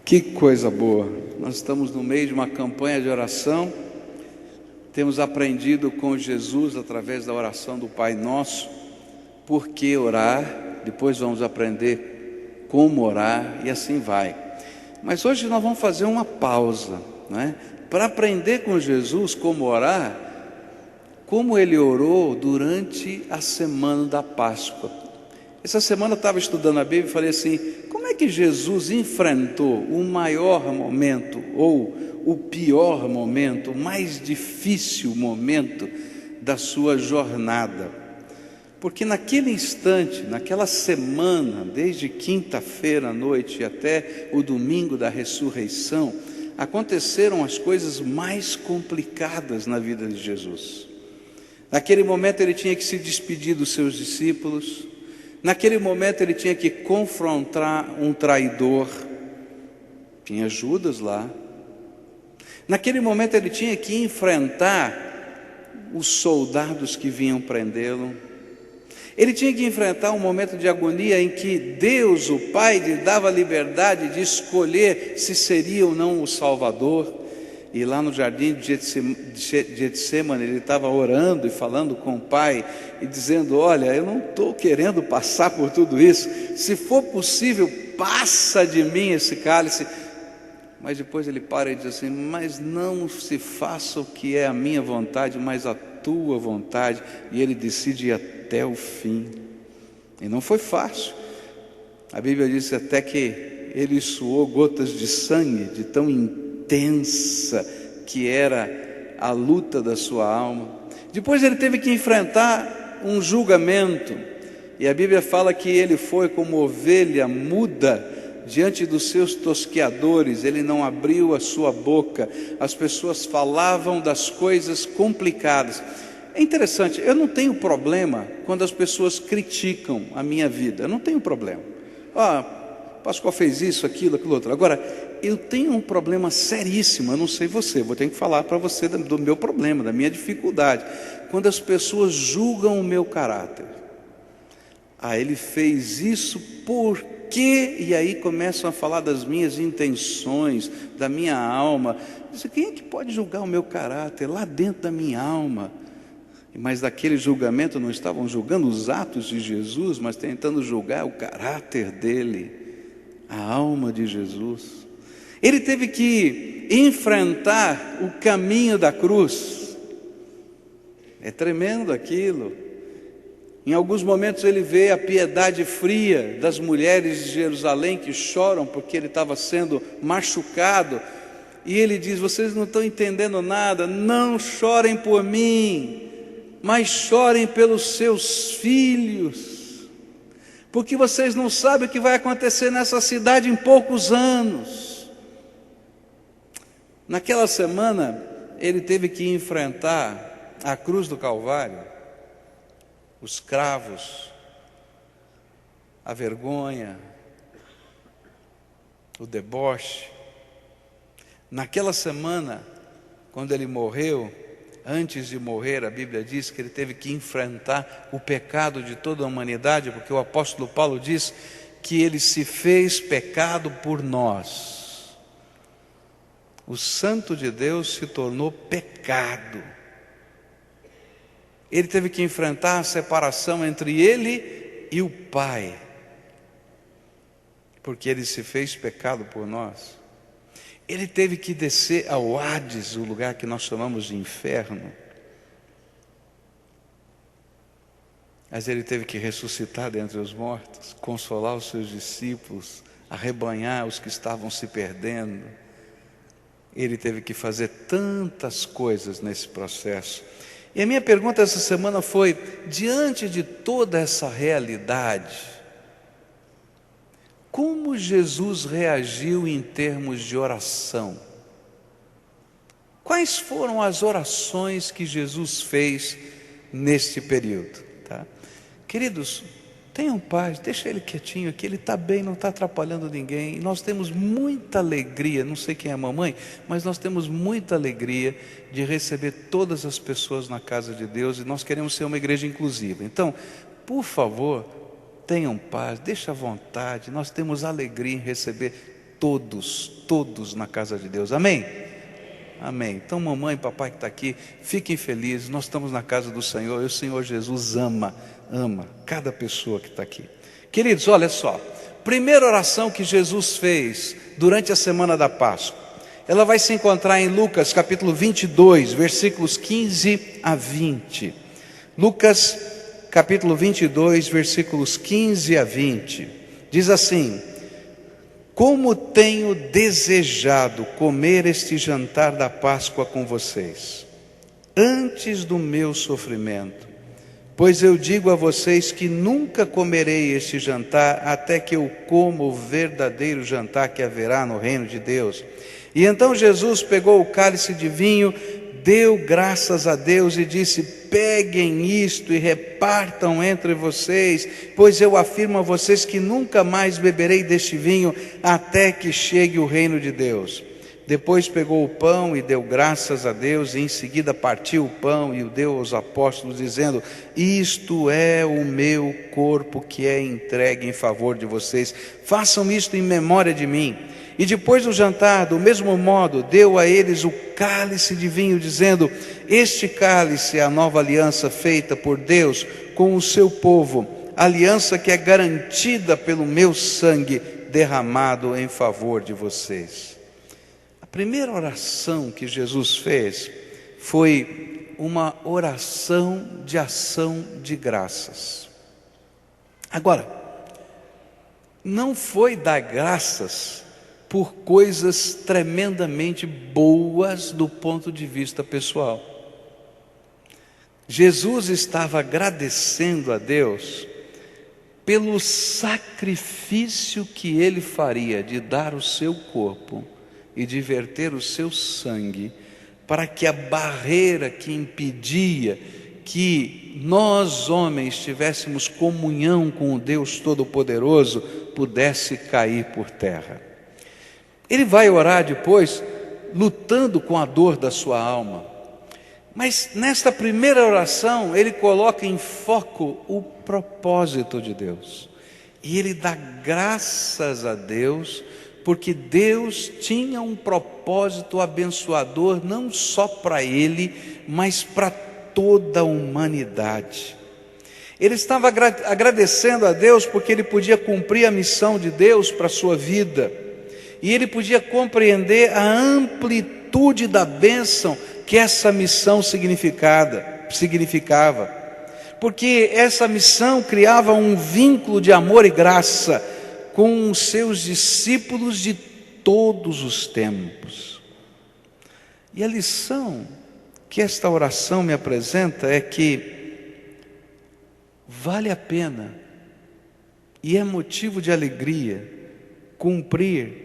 Que coisa boa! Nós estamos no meio de uma campanha de oração. Temos aprendido com Jesus, através da oração do Pai Nosso, por que orar. Depois vamos aprender como orar e assim vai. Mas hoje nós vamos fazer uma pausa, né? Para aprender com Jesus como orar, como ele orou durante a semana da Páscoa. Essa semana eu estava estudando a Bíblia e falei assim: como é que Jesus enfrentou o maior momento, ou o pior momento, o mais difícil momento da sua jornada? Porque naquele instante, naquela semana, desde quinta-feira à noite até o domingo da ressurreição, aconteceram as coisas mais complicadas na vida de Jesus. Naquele momento ele tinha que se despedir dos seus discípulos. Naquele momento ele tinha que confrontar um traidor. Tinha Judas lá. Naquele momento ele tinha que enfrentar os soldados que vinham prendê-lo. Ele tinha que enfrentar um momento de agonia em que Deus, o Pai, lhe dava a liberdade de escolher se seria ou não o Salvador. E lá no jardim de Getsemane ele estava orando e falando com o Pai e dizendo: olha, eu não estou querendo passar por tudo isso, se for possível, passa de mim esse cálice. Mas depois ele para e diz assim: mas não se faça o que é a minha vontade, mas a tua vontade. E ele decide ir até o fim. E não foi fácil. A Bíblia diz até que ele suou gotas de sangue, de tão intensa que era a luta da sua alma. Depois ele teve que enfrentar um julgamento, e a Bíblia fala que ele foi como ovelha muda diante dos seus tosqueadores. Ele não abriu a sua boca. As pessoas falavam das coisas complicadas. É interessante, eu não tenho problema quando as pessoas criticam a minha vida. Eu não tenho problema. Pascoal fez isso, aquilo outro. Agora, eu tenho um problema seríssimo, eu não sei você, vou ter que falar para você do meu problema, da minha dificuldade. Quando as pessoas julgam o meu caráter. Ele fez isso por quê? E aí começam a falar das minhas intenções, da minha alma. Quem é que pode julgar o meu caráter lá dentro da minha alma? Mas daquele julgamento não estavam julgando os atos de Jesus, mas tentando julgar o caráter dele, a alma de Jesus. Ele teve que enfrentar o caminho da cruz. É tremendo aquilo. Em alguns momentos ele vê a piedade fria das mulheres de Jerusalém que choram porque ele estava sendo machucado. E ele diz: vocês não estão entendendo nada, não chorem por mim, mas chorem pelos seus filhos, porque vocês não sabem o que vai acontecer nessa cidade em poucos anos. Naquela semana, ele teve que enfrentar a cruz do Calvário, os cravos, a vergonha, o deboche. Naquela semana, quando ele morreu, antes de morrer, a Bíblia diz que ele teve que enfrentar o pecado de toda a humanidade, porque o apóstolo Paulo diz que ele se fez pecado por nós. O Santo de Deus se tornou pecado. Ele teve que enfrentar a separação entre ele e o Pai, porque ele se fez pecado por nós. Ele teve que descer ao Hades, o lugar que nós chamamos de inferno. Mas ele teve que ressuscitar dentre os mortos, consolar os seus discípulos, arrebanhar os que estavam se perdendo. Ele teve que fazer tantas coisas nesse processo. E a minha pergunta essa semana foi: diante de toda essa realidade, como Jesus reagiu em termos de oração? Quais foram as orações que Jesus fez neste período? Tá? Queridos, tenham paz, deixa ele quietinho aqui, ele está bem, não está atrapalhando ninguém. E nós temos muita alegria, não sei quem é a mamãe, mas nós temos muita alegria de receber todas as pessoas na casa de Deus, e nós queremos ser uma igreja inclusiva. Então, por favor, tenham paz, deixa à vontade, nós temos alegria em receber todos na casa de Deus. Amém? Amém. Então, mamãe e papai que está aqui, fiquem felizes, nós estamos na casa do Senhor, e o Senhor Jesus ama cada pessoa que está aqui. Queridos, olha só, primeira oração que Jesus fez durante a semana da Páscoa, ela vai se encontrar em Lucas capítulo 22, versículos 15 a 20. Lucas capítulo 22, versículos 15 a 20, diz assim: como tenho desejado comer este jantar da Páscoa com vocês, antes do meu sofrimento, pois eu digo a vocês que nunca comerei este jantar até que eu coma o verdadeiro jantar que haverá no reino de Deus. E então Jesus pegou o cálice de vinho, deu graças a Deus e disse: peguem isto e repartam entre vocês, pois eu afirmo a vocês que nunca mais beberei deste vinho até que chegue o reino de Deus. Depois pegou o pão e deu graças a Deus, e em seguida partiu o pão e o deu aos apóstolos, dizendo: isto é o meu corpo que é entregue em favor de vocês, façam isto em memória de mim. E depois do jantar, do mesmo modo, deu a eles o cálice de vinho, dizendo: este cálice é a nova aliança feita por Deus com o seu povo, aliança que é garantida pelo meu sangue derramado em favor de vocês. A primeira oração que Jesus fez foi uma oração de ação de graças. Agora, não foi dar graças por coisas tremendamente boas do ponto de vista pessoal. Jesus estava agradecendo a Deus pelo sacrifício que ele faria de dar o seu corpo e de verter o seu sangue, para que a barreira que impedia que nós homens tivéssemos comunhão com o Deus Todo-Poderoso pudesse cair por terra. Ele vai orar depois, lutando com a dor da sua alma, mas nesta primeira oração ele coloca em foco o propósito de Deus, e ele dá graças a Deus, porque Deus tinha um propósito abençoador, não só para ele, mas para toda a humanidade. Ele estava agradecendo a Deus porque ele podia cumprir a missão de Deus para a sua vida, e ele podia compreender a amplitude da bênção que essa missão significava, porque essa missão criava um vínculo de amor e graça com os seus discípulos de todos os tempos. E a lição que esta oração me apresenta é que vale a pena e é motivo de alegria cumprir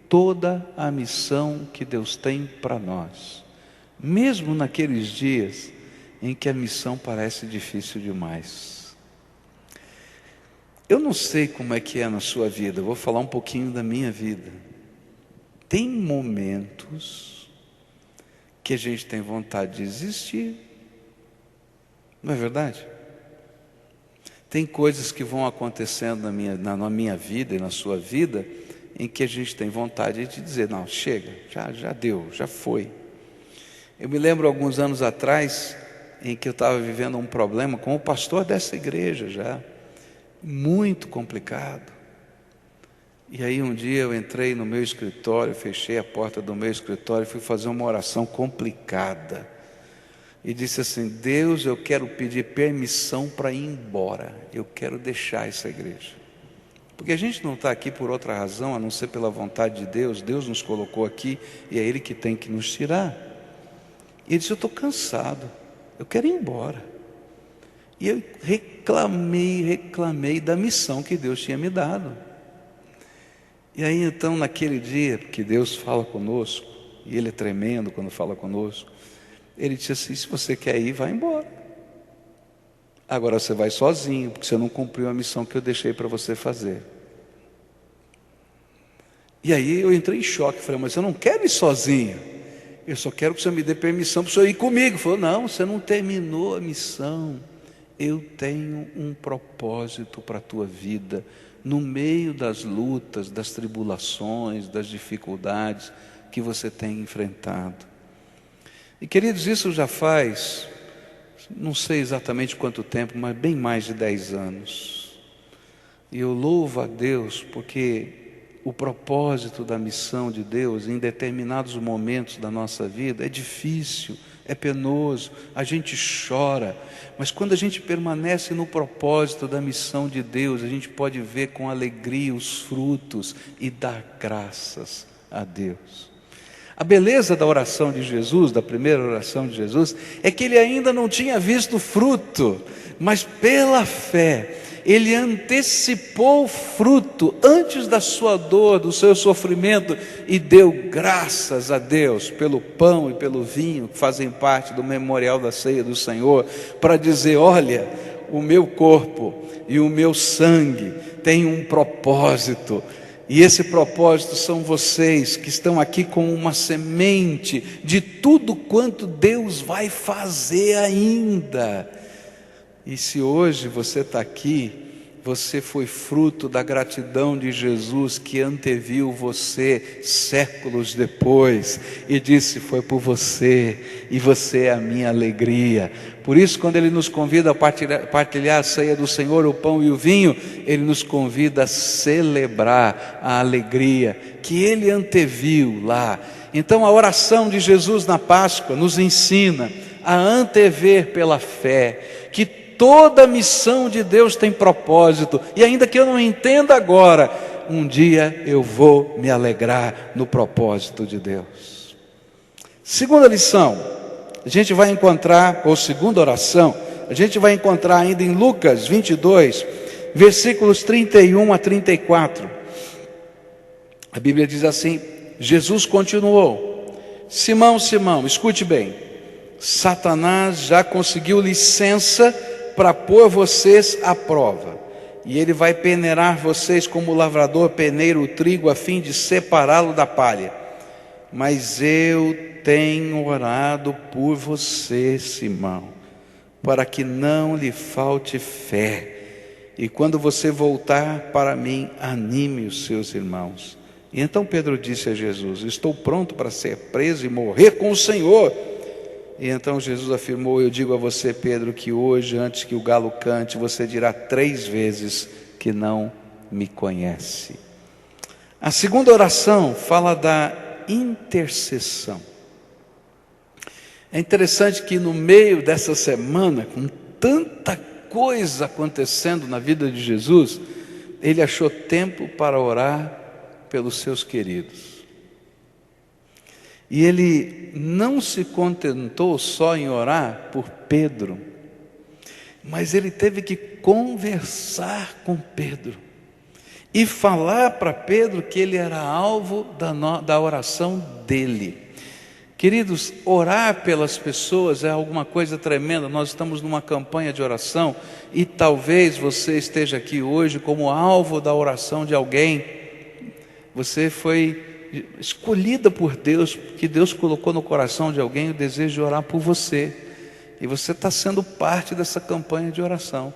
toda a missão que Deus tem para nós, mesmo naqueles dias em que a missão parece difícil demais. Eu não sei como é que é na sua vida, eu vou falar um pouquinho da minha vida. Tem momentos que a gente tem vontade de desistir, não é verdade? Tem coisas que vão acontecendo na minha vida e na sua vida, em que a gente tem vontade de dizer: não, chega, já deu, já foi. Eu me lembro alguns anos atrás, em que eu estava vivendo um problema com o pastor dessa igreja já, muito complicado. E aí um dia eu entrei no meu escritório, fechei a porta do meu escritório e fui fazer uma oração complicada. E disse assim: Deus, eu quero pedir permissão para ir embora, eu quero deixar essa igreja. Porque a gente não está aqui por outra razão, a não ser pela vontade de Deus. Deus nos colocou aqui e é Ele que tem que nos tirar. E ele disse: eu estou cansado, eu quero ir embora. E eu reclamei da missão que Deus tinha me dado. E aí então naquele dia que Deus fala conosco, e Ele é tremendo quando fala conosco, Ele disse assim: se você quer ir, vai embora. Agora você vai sozinho, porque você não cumpriu a missão que eu deixei para você fazer. E aí eu entrei em choque, falei: mas eu não quero ir sozinho, eu só quero que você me dê permissão para o senhor ir comigo. Ele falou: não, você não terminou a missão. Eu tenho um propósito para a tua vida, no meio das lutas, das tribulações, das dificuldades que você tem enfrentado. E queridos, isso já faz, não sei exatamente quanto tempo, mas bem mais de 10 anos. E eu louvo a Deus porque o propósito da missão de Deus em determinados momentos da nossa vida é difícil, é penoso, a gente chora, mas quando a gente permanece no propósito da missão de Deus, a gente pode ver com alegria os frutos e dar graças a Deus. A beleza da oração de Jesus, da primeira oração de Jesus, é que ele ainda não tinha visto fruto, mas pela fé, ele antecipou o fruto antes da sua dor, do seu sofrimento, e deu graças a Deus pelo pão e pelo vinho, que fazem parte do memorial da ceia do Senhor, para dizer: olha, o meu corpo e o meu sangue têm um propósito, e esse propósito são vocês que estão aqui com uma semente de tudo quanto Deus vai fazer ainda. E se hoje você está aqui, você foi fruto da gratidão de Jesus, que anteviu você séculos depois e disse: foi por você, e você é a minha alegria. Por isso, quando ele nos convida a partilhar a ceia do Senhor, o pão e o vinho, ele nos convida a celebrar a alegria que ele anteviu lá. Então a oração de Jesus na Páscoa nos ensina a antever pela fé que toda a missão de Deus tem propósito, e ainda que eu não entenda agora, um dia eu vou me alegrar no propósito de Deus. Segunda lição, a gente vai encontrar, ou segunda oração, a gente vai encontrar ainda em Lucas 22, versículos 31 a 34. A Bíblia diz assim: Jesus continuou: Simão, Simão, escute bem, Satanás já conseguiu licença para pôr vocês à prova, e ele vai peneirar vocês como o lavrador peneira o trigo a fim de separá-lo da palha. Mas eu tenho orado por você, Simão, para que não lhe falte fé, e quando você voltar para mim, anime os seus irmãos. E então Pedro disse a Jesus: estou pronto para ser preso e morrer com o Senhor. E então Jesus afirmou: eu digo a você, Pedro, que hoje, antes que o galo cante, você dirá 3 vezes que não me conhece. A segunda oração fala da intercessão. É interessante que no meio dessa semana, com tanta coisa acontecendo na vida de Jesus, ele achou tempo para orar pelos seus queridos. E ele não se contentou só em orar por Pedro, mas ele teve que conversar com Pedro e falar para Pedro que ele era alvo da oração dele. Queridos, orar pelas pessoas é alguma coisa tremenda. Nós estamos numa campanha de oração e talvez você esteja aqui hoje como alvo da oração de alguém. Você foi escolhida por Deus, que Deus colocou no coração de alguém o desejo de orar por você, e você está sendo parte dessa campanha de oração.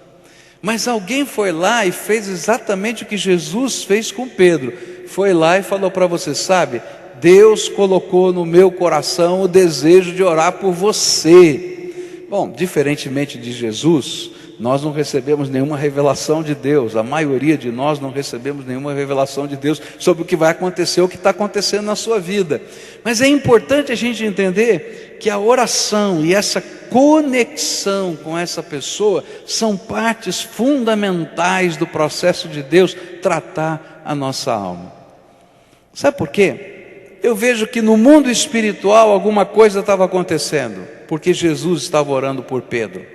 Mas alguém foi lá e fez exatamente o que Jesus fez com Pedro, foi lá e falou para você: sabe, Deus colocou no meu coração o desejo de orar por você. Bom, diferentemente de Jesus, nós não recebemos nenhuma revelação de Deus, a maioria de nós não recebemos nenhuma revelação de Deus sobre o que vai acontecer, o que está acontecendo na sua vida. Mas é importante a gente entender que a oração e essa conexão com essa pessoa são partes fundamentais do processo de Deus tratar a nossa alma. Sabe por quê? Eu vejo que no mundo espiritual alguma coisa estava acontecendo, porque Jesus estava orando por Pedro.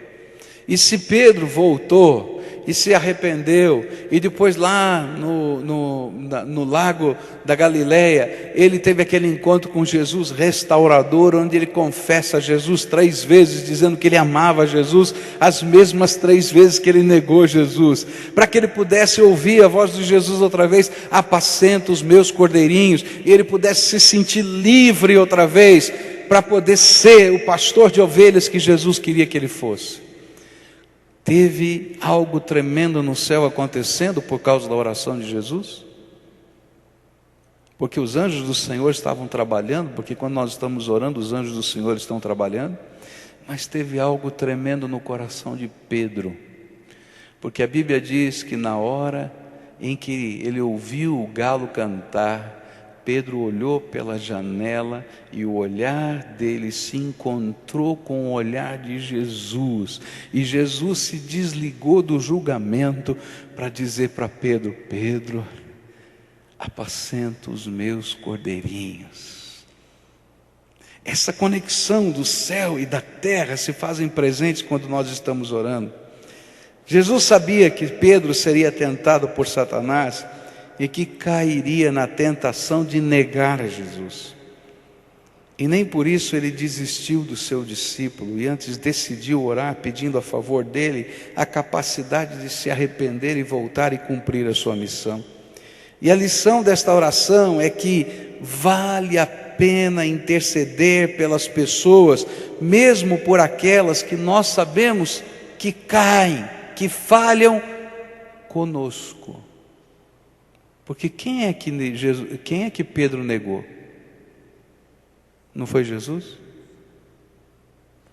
E se Pedro voltou e se arrependeu, e depois lá no lago da Galileia, ele teve aquele encontro com Jesus restaurador, onde ele confessa a Jesus 3 vezes, dizendo que ele amava Jesus, as mesmas 3 vezes que ele negou Jesus, para que ele pudesse ouvir a voz de Jesus outra vez: apacenta os meus cordeirinhos, e ele pudesse se sentir livre outra vez, para poder ser o pastor de ovelhas que Jesus queria que ele fosse. Teve algo tremendo no céu acontecendo por causa da oração de Jesus? Porque os anjos do Senhor estavam trabalhando, porque quando nós estamos orando, os anjos do Senhor estão trabalhando, mas teve algo tremendo no coração de Pedro, porque a Bíblia diz que na hora em que ele ouviu o galo cantar, Pedro olhou pela janela e o olhar dele se encontrou com o olhar de Jesus, e Jesus se desligou do julgamento para dizer para Pedro: Pedro, apacenta os meus cordeirinhos. Essa conexão do céu e da terra se fazem presentes quando nós estamos orando. Jesus sabia que Pedro seria tentado por Satanás e que cairia na tentação de negar a Jesus. E nem por isso ele desistiu do seu discípulo, e antes decidiu orar pedindo a favor dele a capacidade de se arrepender e voltar e cumprir a sua missão. E a lição desta oração é que vale a pena interceder pelas pessoas, mesmo por aquelas que nós sabemos que caem, que falham conosco. Porque quem é que Pedro negou? Não foi Jesus?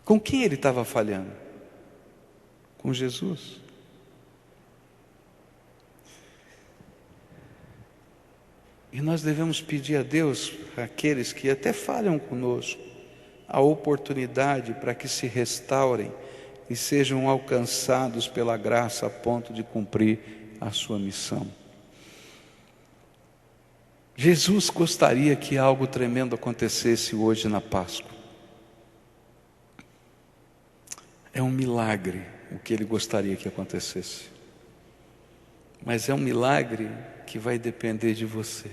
Com quem ele estava falhando? Com Jesus. E nós devemos pedir a Deus, aqueles que até falham conosco, a oportunidade para que se restaurem e sejam alcançados pela graça a ponto de cumprir a sua missão. Jesus gostaria que algo tremendo acontecesse hoje na Páscoa. É um milagre o que ele gostaria que acontecesse. Mas é um milagre que vai depender de você.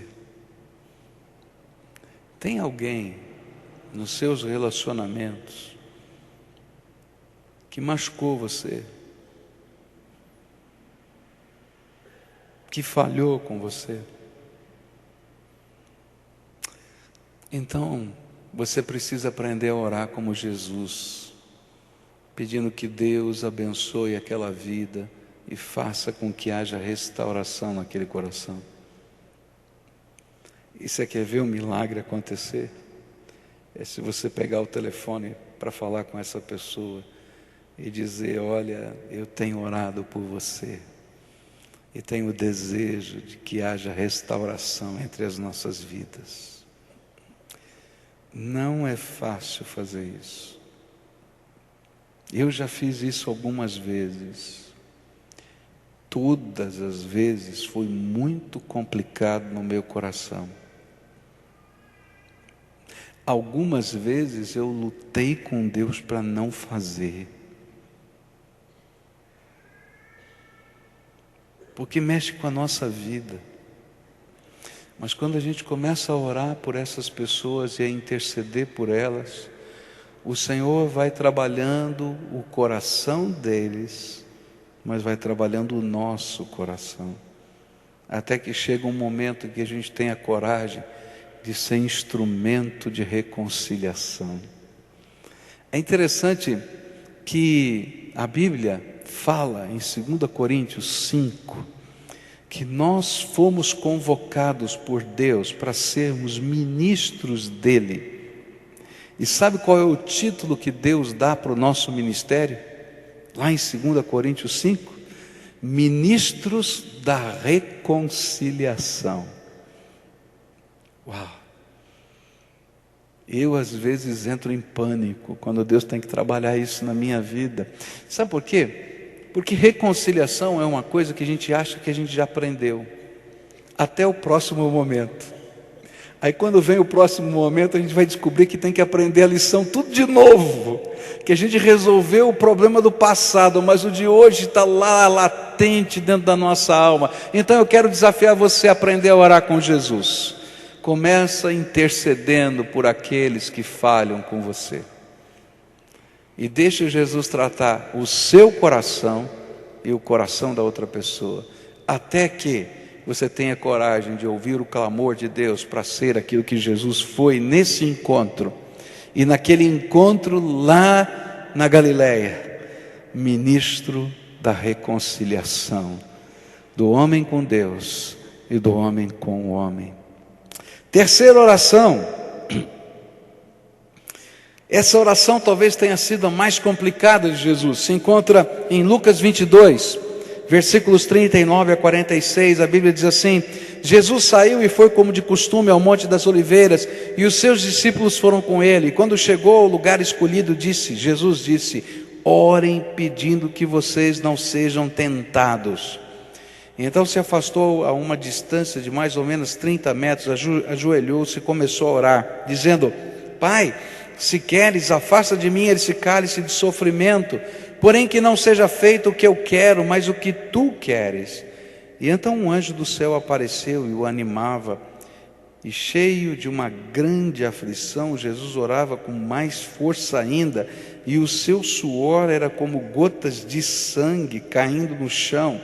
Tem alguém nos seus relacionamentos que machucou você, que falhou com você? Então, você precisa aprender a orar como Jesus, pedindo que Deus abençoe aquela vida e faça com que haja restauração naquele coração. E você quer ver um milagre acontecer? É se você pegar o telefone para falar com essa pessoa e dizer: olha, eu tenho orado por você e tenho o desejo de que haja restauração entre as nossas vidas. Não é fácil fazer isso. Eu já fiz isso algumas vezes. Todas as vezes foi muito complicado no meu coração. Algumas vezes eu lutei com Deus para não fazer. Porque mexe com a nossa vida. Mas quando a gente começa a orar por essas pessoas e a interceder por elas, o Senhor vai trabalhando o coração deles, mas vai trabalhando o nosso coração. Até que chega um momento em que a gente tem a coragem de ser instrumento de reconciliação. É interessante que a Bíblia fala em 2 Coríntios 5, que nós fomos convocados por Deus para sermos ministros dele. E sabe qual é o título que Deus dá para o nosso ministério? Lá em 2 Coríntios 5, ministros da reconciliação. Uau! Eu às vezes entro em pânico quando Deus tem que trabalhar isso na minha vida. Sabe por quê? Porque reconciliação é uma coisa que a gente acha que a gente já aprendeu, até o próximo momento. Aí quando vem o próximo momento, a gente vai descobrir que tem que aprender a lição tudo de novo, que a gente resolveu o problema do passado, mas o de hoje está lá latente dentro da nossa alma. Então eu quero desafiar você a aprender a orar com Jesus. Começa intercedendo por aqueles que falham com você. E deixe Jesus tratar o seu coração e o coração da outra pessoa, até que você tenha coragem de ouvir o clamor de Deus para ser aquilo que Jesus foi nesse encontro. E naquele encontro lá na Galileia, ministro da reconciliação do homem com Deus e do homem com o homem. Terceira oração. Essa oração talvez tenha sido a mais complicada de Jesus. Se encontra em Lucas 22, versículos 39 a 46. A Bíblia diz assim: Jesus saiu e foi como de costume ao Monte das Oliveiras, e os seus discípulos foram com ele. E quando chegou ao lugar escolhido, Jesus disse: orem pedindo que vocês não sejam tentados. E então se afastou a uma distância de mais ou menos 30 metros, ajoelhou-se e começou a orar, dizendo: Pai, se queres, afasta de mim esse cálice de sofrimento, porém que não seja feito o que eu quero, mas o que tu queres. E então um anjo do céu apareceu e o animava, e cheio de uma grande aflição, Jesus orava com mais força ainda, e o seu suor era como gotas de sangue caindo no chão.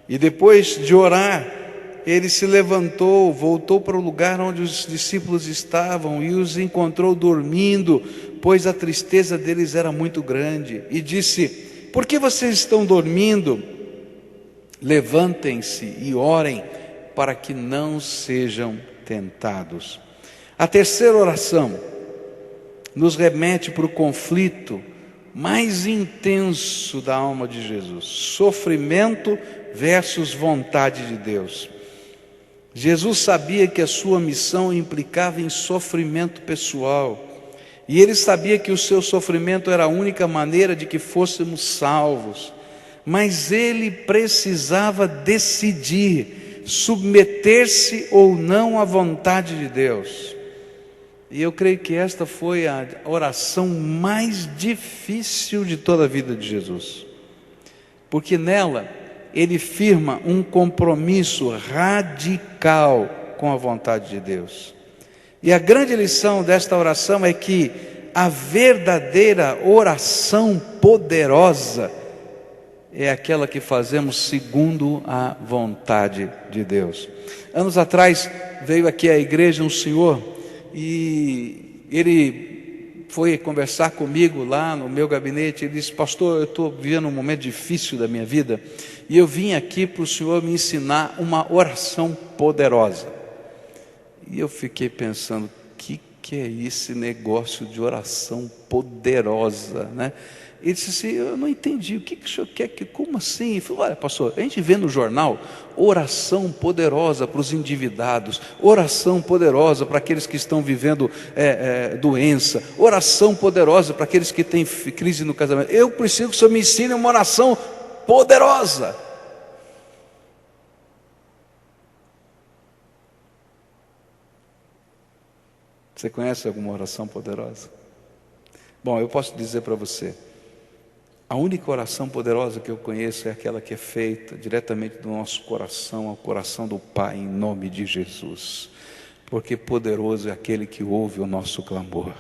E depois de orar, ele se levantou, voltou para o lugar onde os discípulos estavam e os encontrou dormindo, pois a tristeza deles era muito grande. E disse: por que vocês estão dormindo? Levantem-se e orem para que não sejam tentados. A terceira oração nos remete para o conflito mais intenso da alma de Jesus: sofrimento versus vontade de Deus. Jesus sabia que a sua missão implicava em sofrimento pessoal, e ele sabia que o seu sofrimento era a única maneira de que fôssemos salvos, mas ele precisava decidir submeter-se ou não à vontade de Deus. E eu creio que esta foi a oração mais difícil de toda a vida de Jesus, porque nela ele firma um compromisso radical com a vontade de Deus. E a grande lição desta oração é que a verdadeira oração poderosa é aquela que fazemos segundo a vontade de Deus. Anos atrás veio aqui à igreja um senhor e ele foi conversar comigo lá no meu gabinete. Ele disse: pastor, eu estou vivendo um momento difícil da minha vida e eu vim aqui para o senhor me ensinar uma oração poderosa. E eu fiquei pensando: que é esse negócio de oração poderosa, né? Ele disse assim: eu não entendi, o que o senhor quer, como assim? Ele falou: olha, pastor, a gente vê no jornal oração poderosa para os endividados, oração poderosa para aqueles que estão vivendo doença, oração poderosa para aqueles que têm crise no casamento. Eu preciso que o senhor me ensine uma oração poderosa. Você conhece alguma oração poderosa? Bom, eu posso dizer para você: a única oração poderosa que eu conheço é aquela que é feita diretamente do nosso coração ao coração do Pai, em nome de Jesus. Porque poderoso é aquele que ouve o nosso clamor.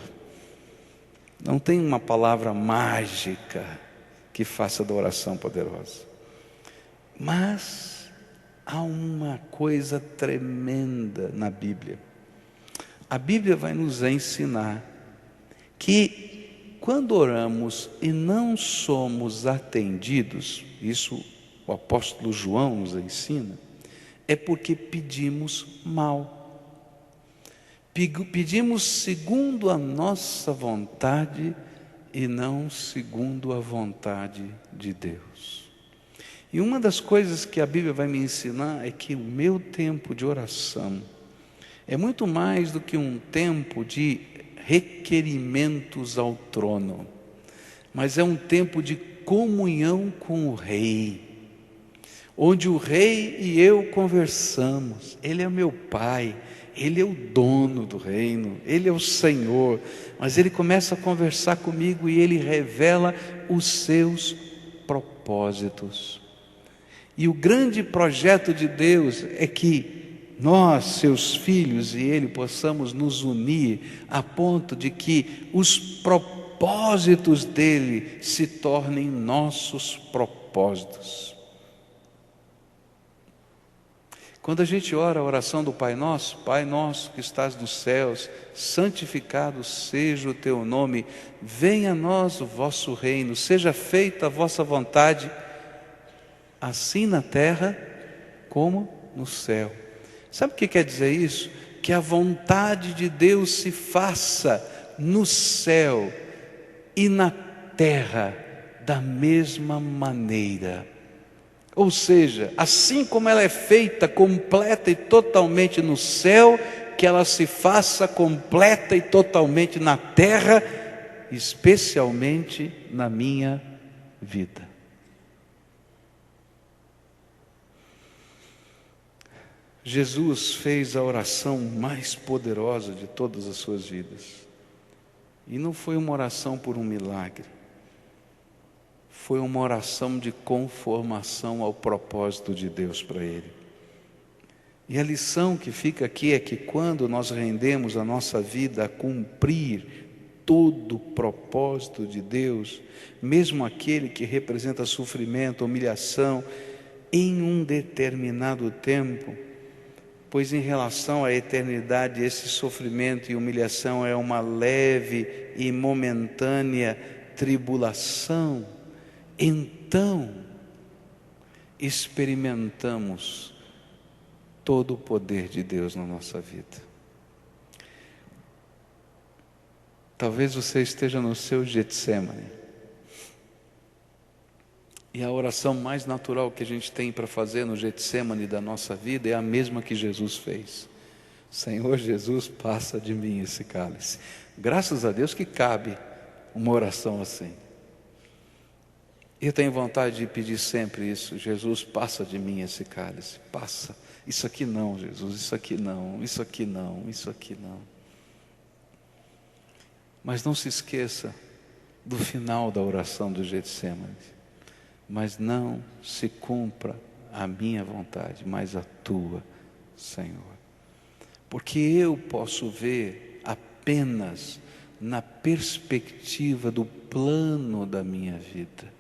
Não tem uma palavra mágica que faça da oração poderosa. Mas há uma coisa tremenda na Bíblia. A Bíblia vai nos ensinar que quando oramos e não somos atendidos, isso o apóstolo João nos ensina, é porque pedimos mal. Pedimos segundo a nossa vontade e não segundo a vontade de Deus. E uma das coisas que a Bíblia vai me ensinar é que o meu tempo de oração é muito mais do que um tempo de requerimentos ao trono, mas é um tempo de comunhão com o Rei, onde o Rei e eu conversamos. Ele é meu Pai, Ele é o dono do reino, Ele é o Senhor, mas Ele começa a conversar comigo e Ele revela os seus propósitos. E o grande projeto de Deus é que nós, seus filhos, e Ele possamos nos unir a ponto de que os propósitos dEle se tornem nossos propósitos. Quando a gente ora a oração do Pai Nosso que estás nos céus, santificado seja o teu nome, venha a nós o vosso reino, seja feita a vossa vontade, assim na terra como no céu. Sabe o que quer dizer isso? Que a vontade de Deus se faça no céu e na terra da mesma maneira. Ou seja, assim como ela é feita completa e totalmente no céu, que ela se faça completa e totalmente na terra, especialmente na minha vida. Jesus fez a oração mais poderosa de todas as suas vidas. E não foi uma oração por um milagre. Foi uma oração de conformação ao propósito de Deus para ele. E a lição que fica aqui é que quando nós rendemos a nossa vida a cumprir todo o propósito de Deus, mesmo aquele que representa sofrimento, humilhação, em um determinado tempo, pois em relação à eternidade, esse sofrimento e humilhação é uma leve e momentânea tribulação, então experimentamos todo o poder de Deus na nossa vida. Talvez você esteja no seu Getsemane, e a oração mais natural que a gente tem para fazer no Getsemane da nossa vida é a mesma que Jesus fez. Senhor Jesus, passa de mim esse cálice. Graças a Deus que cabe uma oração assim. Eu tenho vontade de pedir sempre isso: Jesus, passa de mim esse cálice, passa. Isso aqui não, Jesus, isso aqui não, isso aqui não, isso aqui não. Mas não se esqueça do final da oração do Getsemane. Mas não se cumpra a minha vontade, mas a tua, Senhor. Porque eu posso ver apenas na perspectiva do plano da minha vida,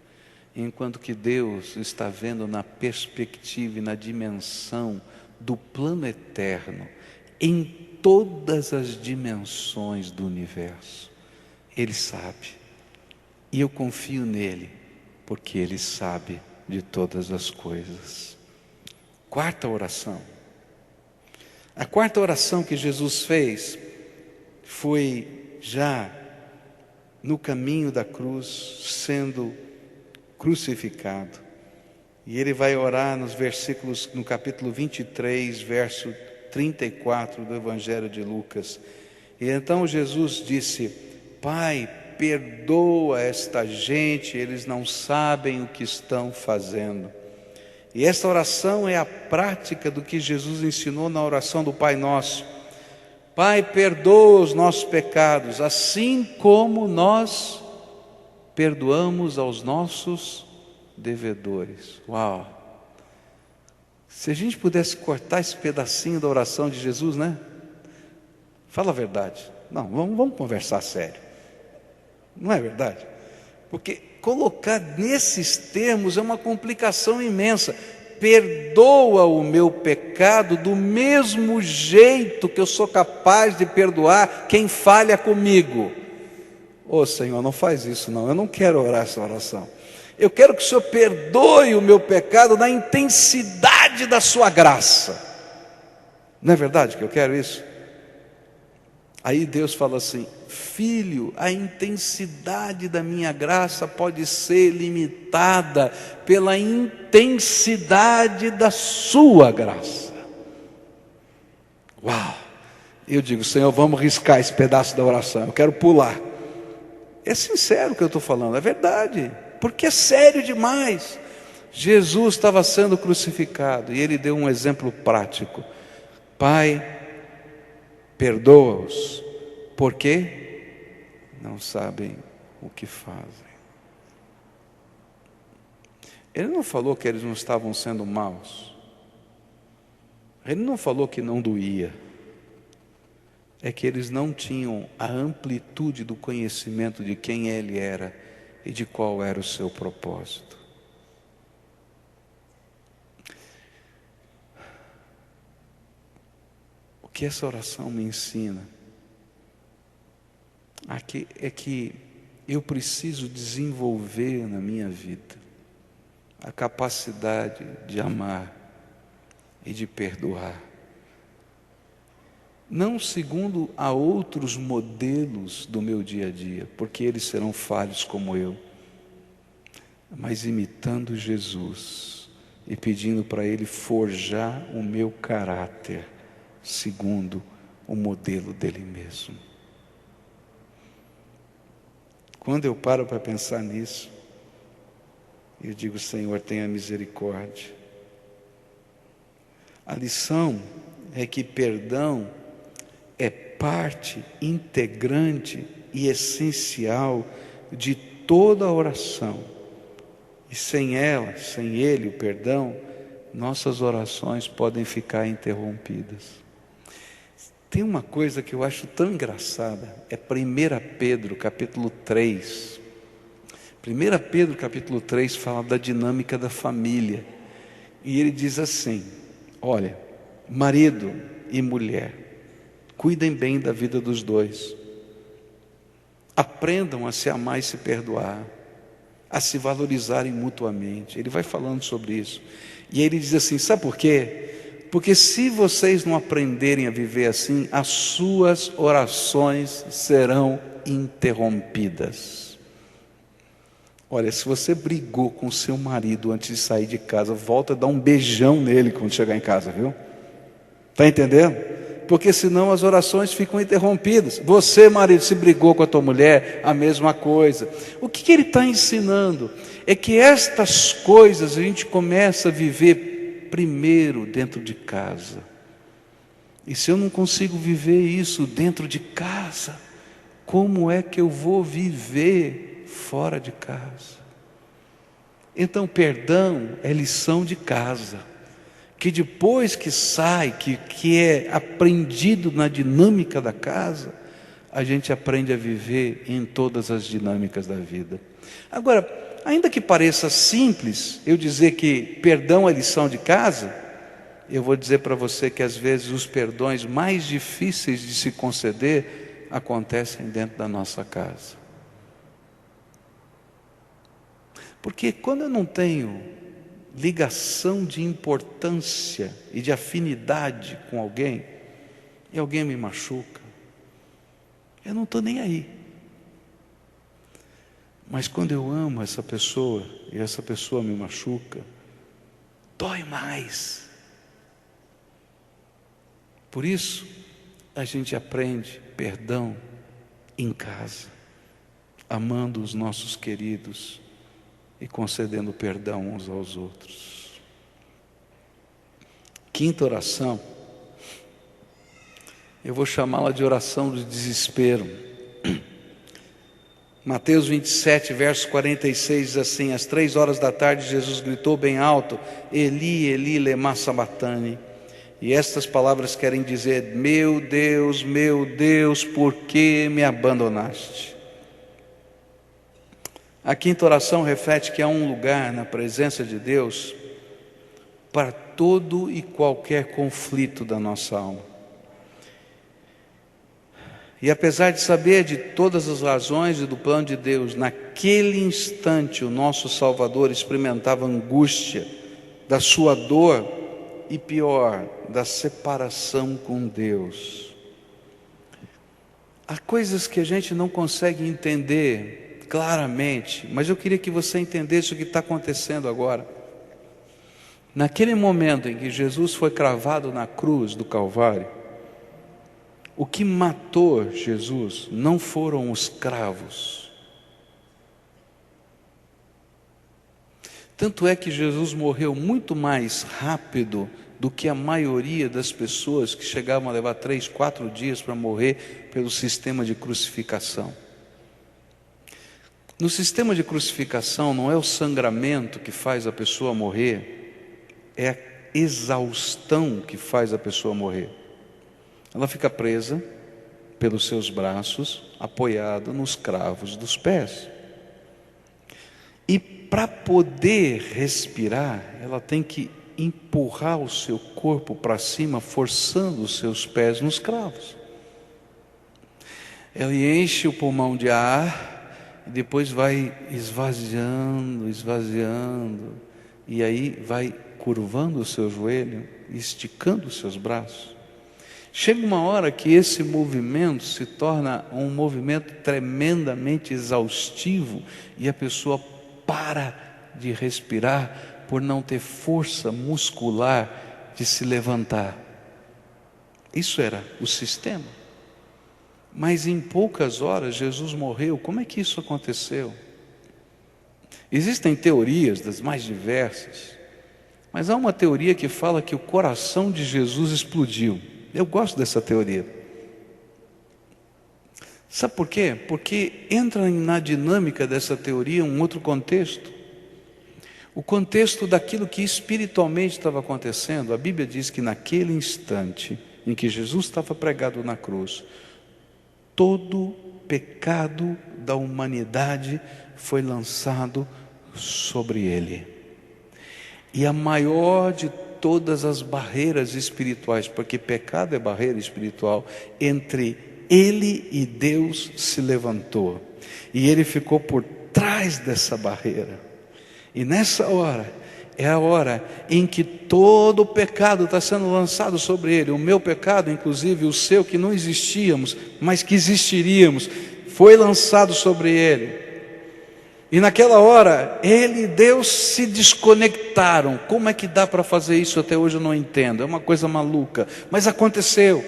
enquanto que Deus está vendo na perspectiva e na dimensão do plano eterno, em todas as dimensões do universo. Ele sabe, e eu confio nele, porque Ele sabe de todas as coisas. Quarta oração. A quarta oração que Jesus fez foi já no caminho da cruz, sendo crucificado. E Ele vai orar nos versículos, no capítulo 23, verso 34 do Evangelho de Lucas. E então Jesus disse: Pai, perdoa esta gente, eles não sabem o que estão fazendo. E esta oração é a prática do que Jesus ensinou na oração do Pai Nosso. Pai, perdoa os nossos pecados, assim como nós perdoamos aos nossos devedores. Uau! Se a gente pudesse cortar esse pedacinho da oração de Jesus, né? Fala a verdade. Não, vamos conversar sério. Não é verdade? Porque colocar nesses termos é uma complicação imensa. Perdoa o meu pecado do mesmo jeito que eu sou capaz de perdoar quem falha comigo. Ô Senhor, não faz isso não, eu não quero orar essa oração. Eu quero que o Senhor perdoe o meu pecado na intensidade da sua graça. Não é verdade que eu quero isso? Aí Deus fala assim: filho, a intensidade da minha graça pode ser limitada pela intensidade da sua graça. Uau! Eu digo: Senhor, vamos riscar esse pedaço da oração, eu quero pular. É sincero o que eu estou falando, é verdade, porque é sério demais. Jesus estava sendo crucificado e Ele deu um exemplo prático: Pai, perdoa-os, porque não sabem o que fazem. Ele não falou que eles não estavam sendo maus. Ele não falou que não doía. É que eles não tinham a amplitude do conhecimento de quem Ele era e de qual era o seu propósito. O que essa oração me ensina aqui é que eu preciso desenvolver na minha vida a capacidade de amar e de perdoar. Não segundo a outros modelos do meu dia a dia, porque eles serão falhos como eu, mas imitando Jesus e pedindo para Ele forjar o meu caráter segundo o modelo dele mesmo. Quando eu paro para pensar nisso, eu digo: Senhor, tenha misericórdia. A lição é que perdão é parte integrante e essencial de toda a oração. E sem ela, sem ele, o perdão, nossas orações podem ficar interrompidas. Tem uma coisa que eu acho tão engraçada, é 1 Pedro, capítulo 3. 1 Pedro, capítulo 3, fala da dinâmica da família. E ele diz assim: olha, marido e mulher, cuidem bem da vida dos dois. Aprendam a se amar e se perdoar, a se valorizarem mutuamente. Ele vai falando sobre isso. E ele diz assim: sabe por quê? Porque se vocês não aprenderem a viver assim, as suas orações serão interrompidas. Olha, se você brigou com seu marido antes de sair de casa, volta a dar um beijão nele quando chegar em casa, viu? Está entendendo? Porque senão as orações ficam interrompidas. Você, marido, se brigou com a tua mulher, a mesma coisa. O que ele está ensinando? É que estas coisas a gente começa a viver primeiro dentro de casa. E se eu não consigo viver isso dentro de casa, como é que eu vou viver fora de casa? Então, perdão é lição de casa, que depois que sai, que é aprendido na dinâmica da casa, a gente aprende a viver em todas as dinâmicas da vida. Agora, ainda que pareça simples eu dizer que perdão é lição de casa, eu vou dizer para você que às vezes os perdões mais difíceis de se conceder acontecem dentro da nossa casa. Porque quando eu não tenho ligação de importância e de afinidade com alguém, e alguém me machuca, eu não estou nem aí. Mas quando eu amo essa pessoa e essa pessoa me machuca, dói mais. Por isso, a gente aprende perdão em casa, amando os nossos queridos e concedendo perdão uns aos outros. Quinta oração, eu vou chamá-la de oração do desespero. Mateus 27, verso 46 diz assim: às 15h, Jesus gritou bem alto: Eli, Eli, lema sabachthani. E estas palavras querem dizer: meu Deus, por que me abandonaste? A quinta oração reflete que há um lugar na presença de Deus para todo e qualquer conflito da nossa alma. E apesar de saber de todas as razões e do plano de Deus, naquele instante o nosso Salvador experimentava a angústia da sua dor e, pior, da separação com Deus. Há coisas que a gente não consegue entender claramente, mas eu queria que você entendesse o que está acontecendo agora. Naquele momento em que Jesus foi cravado na cruz do Calvário, o que matou Jesus não foram os cravos. Tanto é que Jesus morreu muito mais rápido do que a maioria das pessoas que chegavam a levar 3, 4 dias para morrer pelo sistema de crucificação. No sistema de crucificação não é o sangramento que faz a pessoa morrer, é a exaustão que faz a pessoa morrer. Ela fica presa pelos seus braços, apoiada nos cravos dos pés. E para poder respirar, ela tem que empurrar o seu corpo para cima, forçando os seus pés nos cravos. Ela enche o pulmão de ar e depois vai esvaziando, e aí vai curvando o seu joelho e esticando os seus braços. Chega uma hora que esse movimento se torna um movimento tremendamente exaustivo e a pessoa para de respirar por não ter força muscular de se levantar. Isso era o sistema. Mas em poucas horas Jesus morreu. Como é que isso aconteceu? Existem teorias das mais diversas, mas há uma teoria que fala que o coração de Jesus explodiu. Eu gosto dessa teoria. Sabe por quê? Porque entra na dinâmica dessa teoria um outro contexto. O contexto daquilo que espiritualmente estava acontecendo. A Bíblia diz que naquele instante em que Jesus estava pregado na cruz, todo pecado da humanidade foi lançado sobre ele. E a maior de todas as barreiras espirituais, porque pecado é barreira espiritual, entre ele e Deus se levantou. E ele ficou por trás dessa barreira. E nessa hora, é a hora em que todo o pecado está sendo lançado sobre ele. O meu pecado, inclusive o seu, que não existíamos, mas que existiríamos, foi lançado sobre ele. E naquela hora, ele e Deus se desconectaram. Como é que dá para fazer isso? Até hoje eu não entendo. É uma coisa maluca. Mas aconteceu.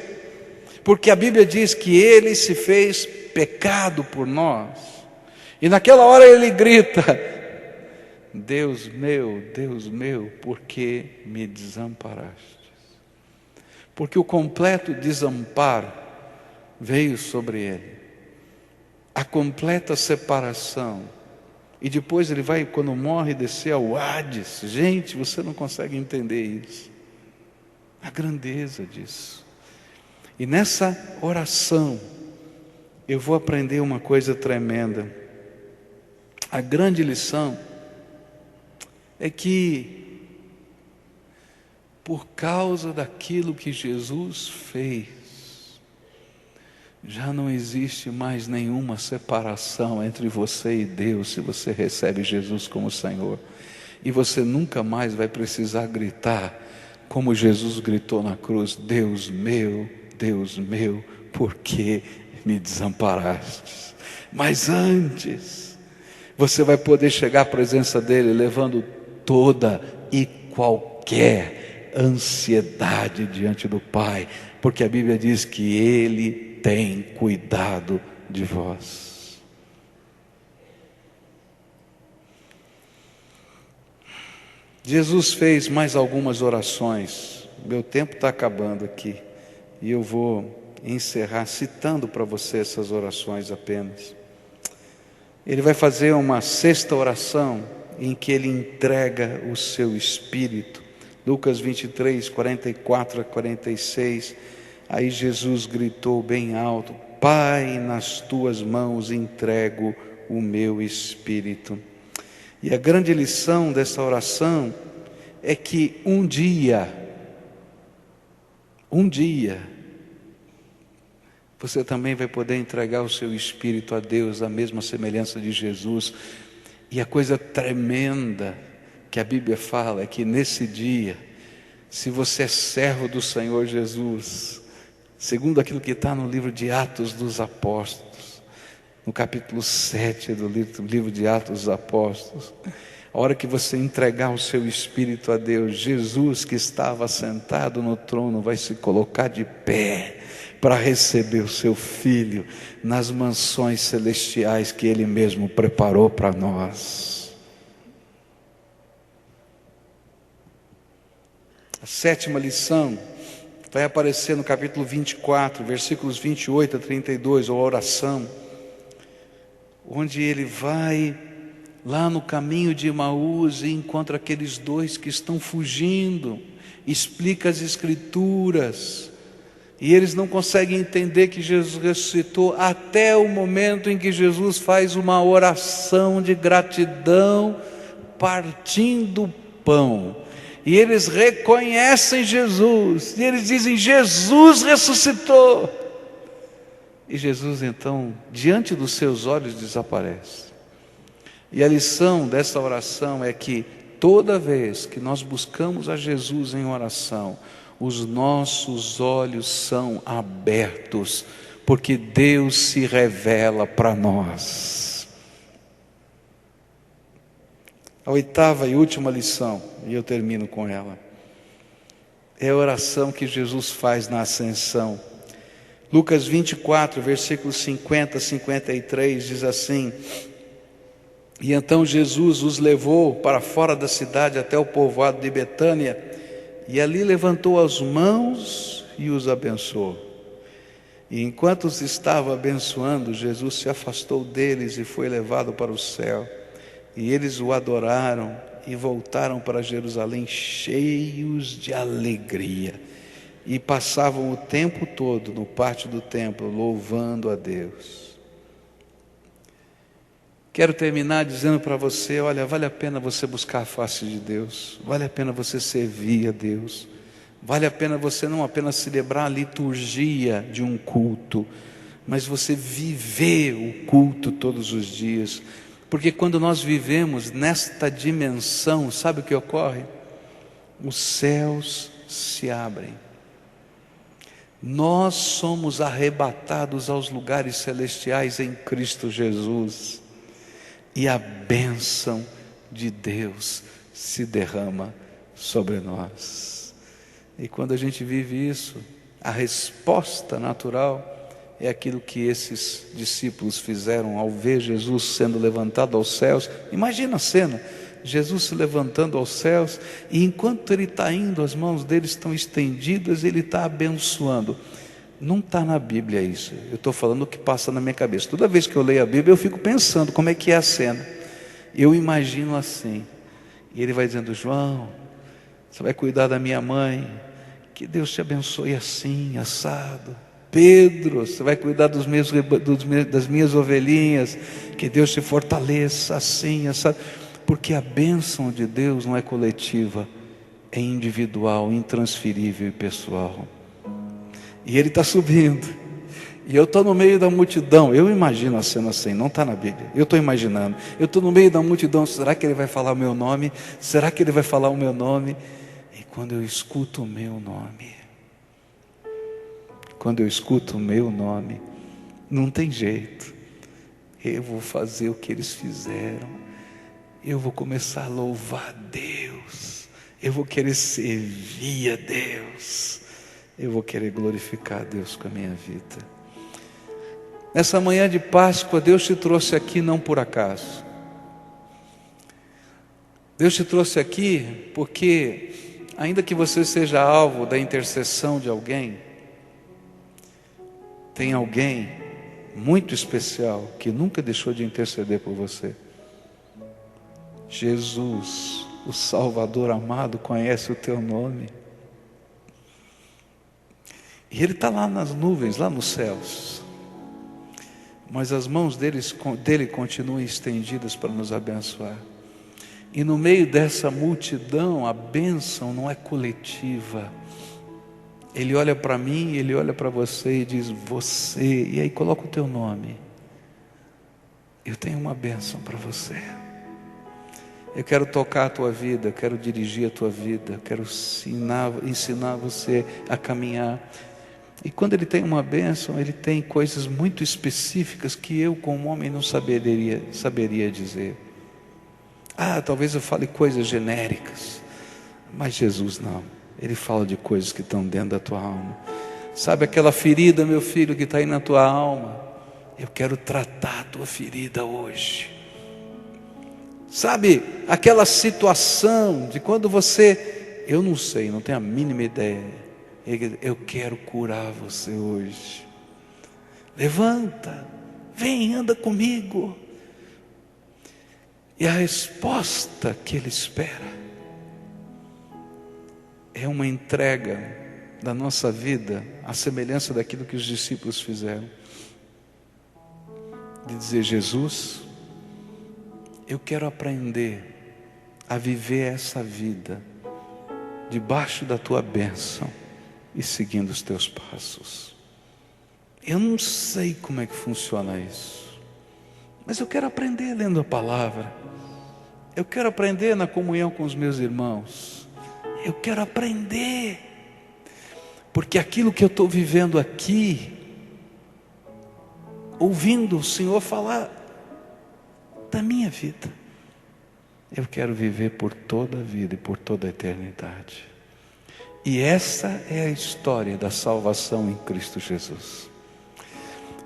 Porque a Bíblia diz que ele se fez pecado por nós. E naquela hora ele grita: Deus meu, por que me desamparaste? Porque o completo desamparo veio sobre ele. A completa separação. E depois ele vai, quando morre, descer ao Hades. Gente, você não consegue entender isso. A grandeza disso. E nessa oração, eu vou aprender uma coisa tremenda. A grande lição é que, por causa daquilo que Jesus fez, já não existe mais nenhuma separação entre você e Deus, se você recebe Jesus como Senhor. E você nunca mais vai precisar gritar, como Jesus gritou na cruz: Deus meu, por que me desamparaste? Mas antes, você vai poder chegar à presença dele levando toda e qualquer ansiedade diante do Pai, porque a Bíblia diz que ele tem cuidado de vós. Jesus fez mais algumas orações. Meu tempo está acabando aqui e eu vou encerrar citando para você essas orações apenas. Ele vai fazer uma sexta oração em que ele entrega o seu espírito. Lucas 23, 44 a 46. Aí Jesus gritou bem alto: Pai, nas tuas mãos entrego o meu espírito. E a grande lição dessa oração é que um dia, você também vai poder entregar o seu espírito a Deus, a mesma semelhança de Jesus. E a coisa tremenda que a Bíblia fala é que nesse dia, se você é servo do Senhor Jesus, segundo aquilo que está no livro de Atos dos Apóstolos, no capítulo 7 do livro de Atos dos Apóstolos, a hora que você entregar o seu espírito a Deus, Jesus que estava sentado no trono vai se colocar de pé para receber o seu filho nas mansões celestiais que ele mesmo preparou para nós. A sétima lição vai aparecer no capítulo 24, versículos 28 a 32, ou a oração, onde ele vai lá no caminho de Emaús e encontra aqueles dois que estão fugindo, explica as Escrituras, e eles não conseguem entender que Jesus ressuscitou, até o momento em que Jesus faz uma oração de gratidão, partindo o pão. E eles reconhecem Jesus, e eles dizem: Jesus ressuscitou. E Jesus então, diante dos seus olhos, desaparece. E a lição dessa oração é que toda vez que nós buscamos a Jesus em oração, os nossos olhos são abertos, porque Deus se revela para nós. A oitava e última lição, e eu termino com ela, é a oração que Jesus faz na ascensão. Lucas 24, versículos 50 a 53, diz assim: E então Jesus os levou para fora da cidade até o povoado de Betânia, e ali levantou as mãos e os abençoou. E enquanto os estava abençoando, Jesus se afastou deles e foi levado para o céu. E eles o adoraram e voltaram para Jerusalém cheios de alegria. E passavam o tempo todo no pátio do templo, louvando a Deus. Quero terminar dizendo para você, olha, vale a pena você buscar a face de Deus, vale a pena você servir a Deus, vale a pena você não apenas celebrar a liturgia de um culto, mas você viver o culto todos os dias, porque quando nós vivemos nesta dimensão, sabe o que ocorre? Os céus se abrem. Nós somos arrebatados aos lugares celestiais em Cristo Jesus, e a bênção de Deus se derrama sobre nós. E quando a gente vive isso, a resposta natural é aquilo que esses discípulos fizeram ao ver Jesus sendo levantado aos céus. Imagina a cena, Jesus se levantando aos céus, e enquanto ele está indo, as mãos dele estão estendidas, ele está abençoando. Não está na Bíblia isso, eu estou falando o que passa na minha cabeça. Toda vez que eu leio a Bíblia, eu fico pensando como é que é a cena. Eu imagino assim, e ele vai dizendo: João, você vai cuidar da minha mãe, que Deus te abençoe assim, assado. Pedro, você vai cuidar das minhas ovelhinhas, que Deus te fortaleça assim, assado. Porque a bênção de Deus não é coletiva, é individual, intransferível e pessoal. E ele está subindo, e eu estou no meio da multidão. Eu imagino a cena assim, não está na Bíblia, eu estou imaginando. Eu estou no meio da multidão, será que ele vai falar o meu nome? Será que ele vai falar o meu nome? E quando eu escuto o meu nome, não tem jeito, eu vou fazer o que eles fizeram. Eu vou começar a louvar a Deus, eu vou querer servir a Deus, eu vou querer glorificar a Deus com a minha vida. Nessa manhã de Páscoa, Deus te trouxe aqui não por acaso. Deus te trouxe aqui porque, ainda que você seja alvo da intercessão de alguém, tem alguém muito especial que nunca deixou de interceder por você. Jesus, o Salvador amado, conhece o teu nome. E Ele está lá nas nuvens, lá nos céus. Mas as mãos dele continuam estendidas para nos abençoar. E no meio dessa multidão, a bênção não é coletiva. Ele olha para mim, ele olha para você e diz: você, e aí coloca o teu nome. Eu tenho uma bênção para você. Eu quero tocar a tua vida, eu quero dirigir a tua vida, eu quero ensinar você a caminhar. E quando ele tem uma bênção, ele tem coisas muito específicas que eu, como homem, não saberia dizer. Talvez eu fale coisas genéricas, mas Jesus não. Ele fala de coisas que estão dentro da tua alma. Sabe aquela ferida, meu filho, que está aí na tua alma? Eu quero tratar a tua ferida hoje. Sabe aquela situação de quando você, eu não sei, não tenho a mínima ideia, eu quero curar você hoje. Levanta, vem, anda comigo. E a resposta que ele espera é uma entrega da nossa vida, à semelhança daquilo que os discípulos fizeram, de dizer: Jesus, eu quero aprender a viver essa vida debaixo da tua bênção e seguindo os teus passos. Eu não sei como é que funciona isso, mas eu quero aprender lendo a palavra. Eu quero aprender na comunhão com os meus irmãos. Eu quero aprender. Porque aquilo que eu estou vivendo aqui, ouvindo o Senhor falar da minha vida, eu quero viver por toda a vida e por toda a eternidade. E essa é a história da salvação em Cristo Jesus.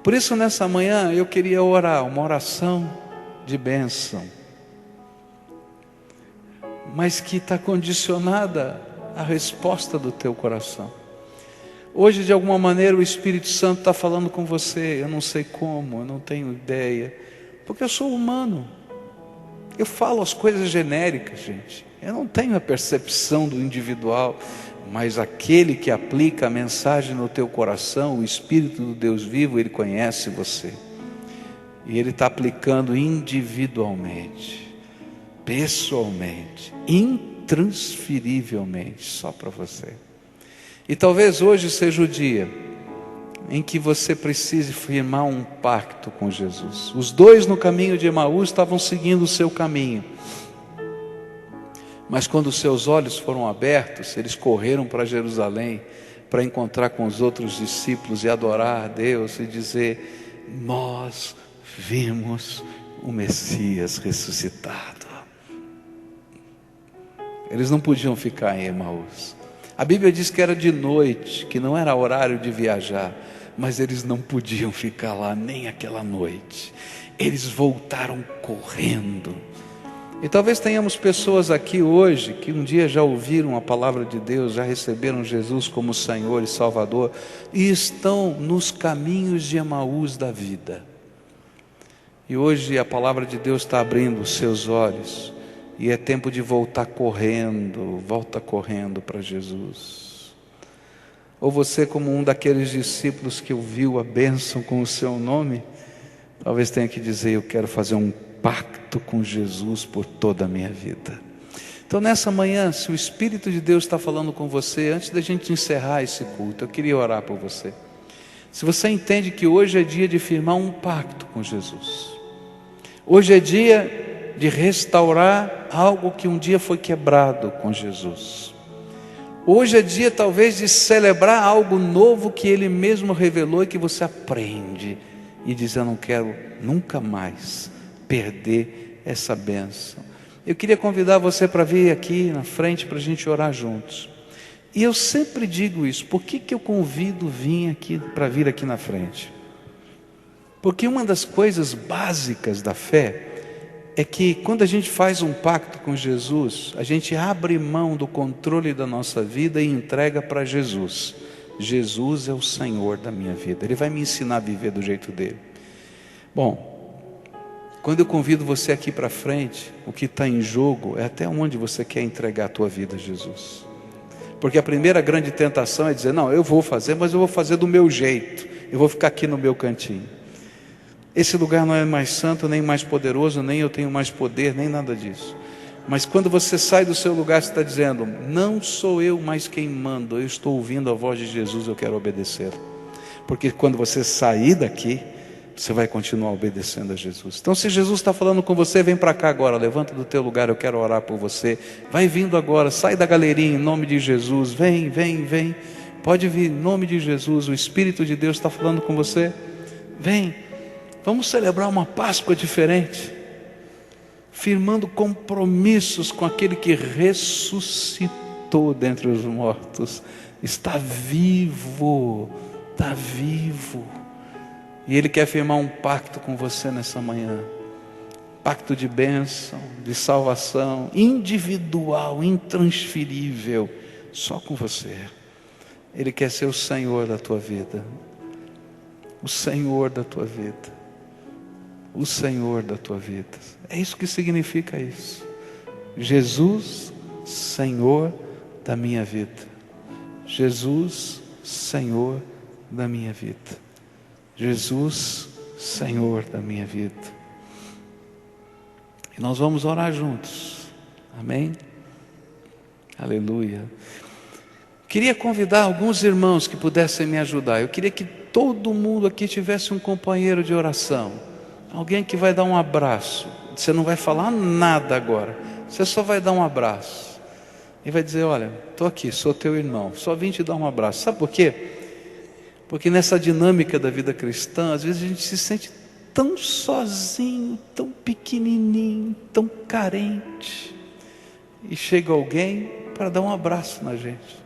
Por isso, nessa manhã, eu queria orar uma oração de bênção, mas que está condicionada à resposta do teu coração. Hoje, de alguma maneira, o Espírito Santo está falando com você. Eu não sei como, eu não tenho ideia, porque eu sou humano. Eu falo as coisas genéricas, gente. Eu não tenho a percepção do individual, mas aquele que aplica a mensagem no teu coração, o Espírito do Deus vivo, ele conhece você. E ele está aplicando individualmente, pessoalmente, intransferivelmente, só para você. E talvez hoje seja o dia em que você precise firmar um pacto com Jesus. Os dois no caminho de Emaús estavam seguindo o seu caminho, mas quando os seus olhos foram abertos, eles correram para Jerusalém para encontrar com os outros discípulos e adorar a Deus e dizer: nós vimos o Messias ressuscitado. Eles não podiam ficar em Emaús. A Bíblia diz que era de noite, que não era horário de viajar, mas eles não podiam ficar lá nem aquela noite. Eles voltaram correndo. E talvez tenhamos pessoas aqui hoje que um dia já ouviram a palavra de Deus, já receberam Jesus como Senhor e Salvador, e estão nos caminhos de Emaús da vida. E hoje a palavra de Deus está abrindo os seus olhos, e é tempo de volta correndo para Jesus. Ou você, como um daqueles discípulos que ouviu a bênção com o seu nome, talvez tenha que dizer: eu quero fazer um pacto com Jesus por toda a minha vida. Então nessa manhã, se o Espírito de Deus está falando com você, antes da gente encerrar esse culto, eu queria orar por você. Se você entende que hoje é dia de firmar um pacto com Jesus, hoje é dia de restaurar algo que um dia foi quebrado com Jesus, hoje é dia talvez de celebrar algo novo que Ele mesmo revelou e que você aprende e diz: eu não quero nunca mais perder essa bênção. Eu queria convidar você para vir aqui na frente para a gente orar juntos. E eu sempre digo isso. Por que eu convido para vir aqui na frente? Porque uma das coisas básicas da fé é que quando a gente faz um pacto com Jesus, a gente abre mão do controle da nossa vida e entrega para Jesus. Jesus é o Senhor da minha vida. Ele vai me ensinar a viver do jeito dele. Bom, quando eu convido você aqui para frente, o que está em jogo é até onde você quer entregar a tua vida a Jesus. Porque a primeira grande tentação é dizer: não, eu vou fazer, mas eu vou fazer do meu jeito, eu vou ficar aqui no meu cantinho. Esse lugar não é mais santo, nem mais poderoso, nem eu tenho mais poder, nem nada disso. Mas quando você sai do seu lugar, você está dizendo: não sou eu mais quem mando, eu estou ouvindo a voz de Jesus, eu quero obedecer. Porque quando você sair daqui, você vai continuar obedecendo a Jesus. Então, se Jesus está falando com você, vem para cá agora, levanta do teu lugar, eu quero orar por você. Vai vindo agora, sai da galerinha em nome de Jesus, vem, pode vir em nome de Jesus. O Espírito de Deus está falando com você, vem, vamos celebrar uma Páscoa diferente, firmando compromissos com aquele que ressuscitou dentre os mortos, está vivo, e Ele quer firmar um pacto com você nessa manhã, pacto de bênção, de salvação, individual, intransferível, só com você. Ele quer ser o Senhor da tua vida, o Senhor da tua vida, o Senhor da tua vida. É isso que significa isso. Jesus, Senhor da minha vida. Jesus, Senhor da minha vida. Jesus, Senhor da minha vida. E nós vamos orar juntos. Amém? Aleluia. Queria convidar alguns irmãos que pudessem me ajudar. Eu queria que todo mundo aqui tivesse um companheiro de oração. Alguém que vai dar um abraço, você não vai falar nada agora, você só vai dar um abraço e vai dizer: olha, estou aqui, sou teu irmão, só vim te dar um abraço. Sabe por quê? Porque nessa dinâmica da vida cristã, às vezes a gente se sente tão sozinho, tão pequenininho, tão carente, e chega alguém para dar um abraço na gente.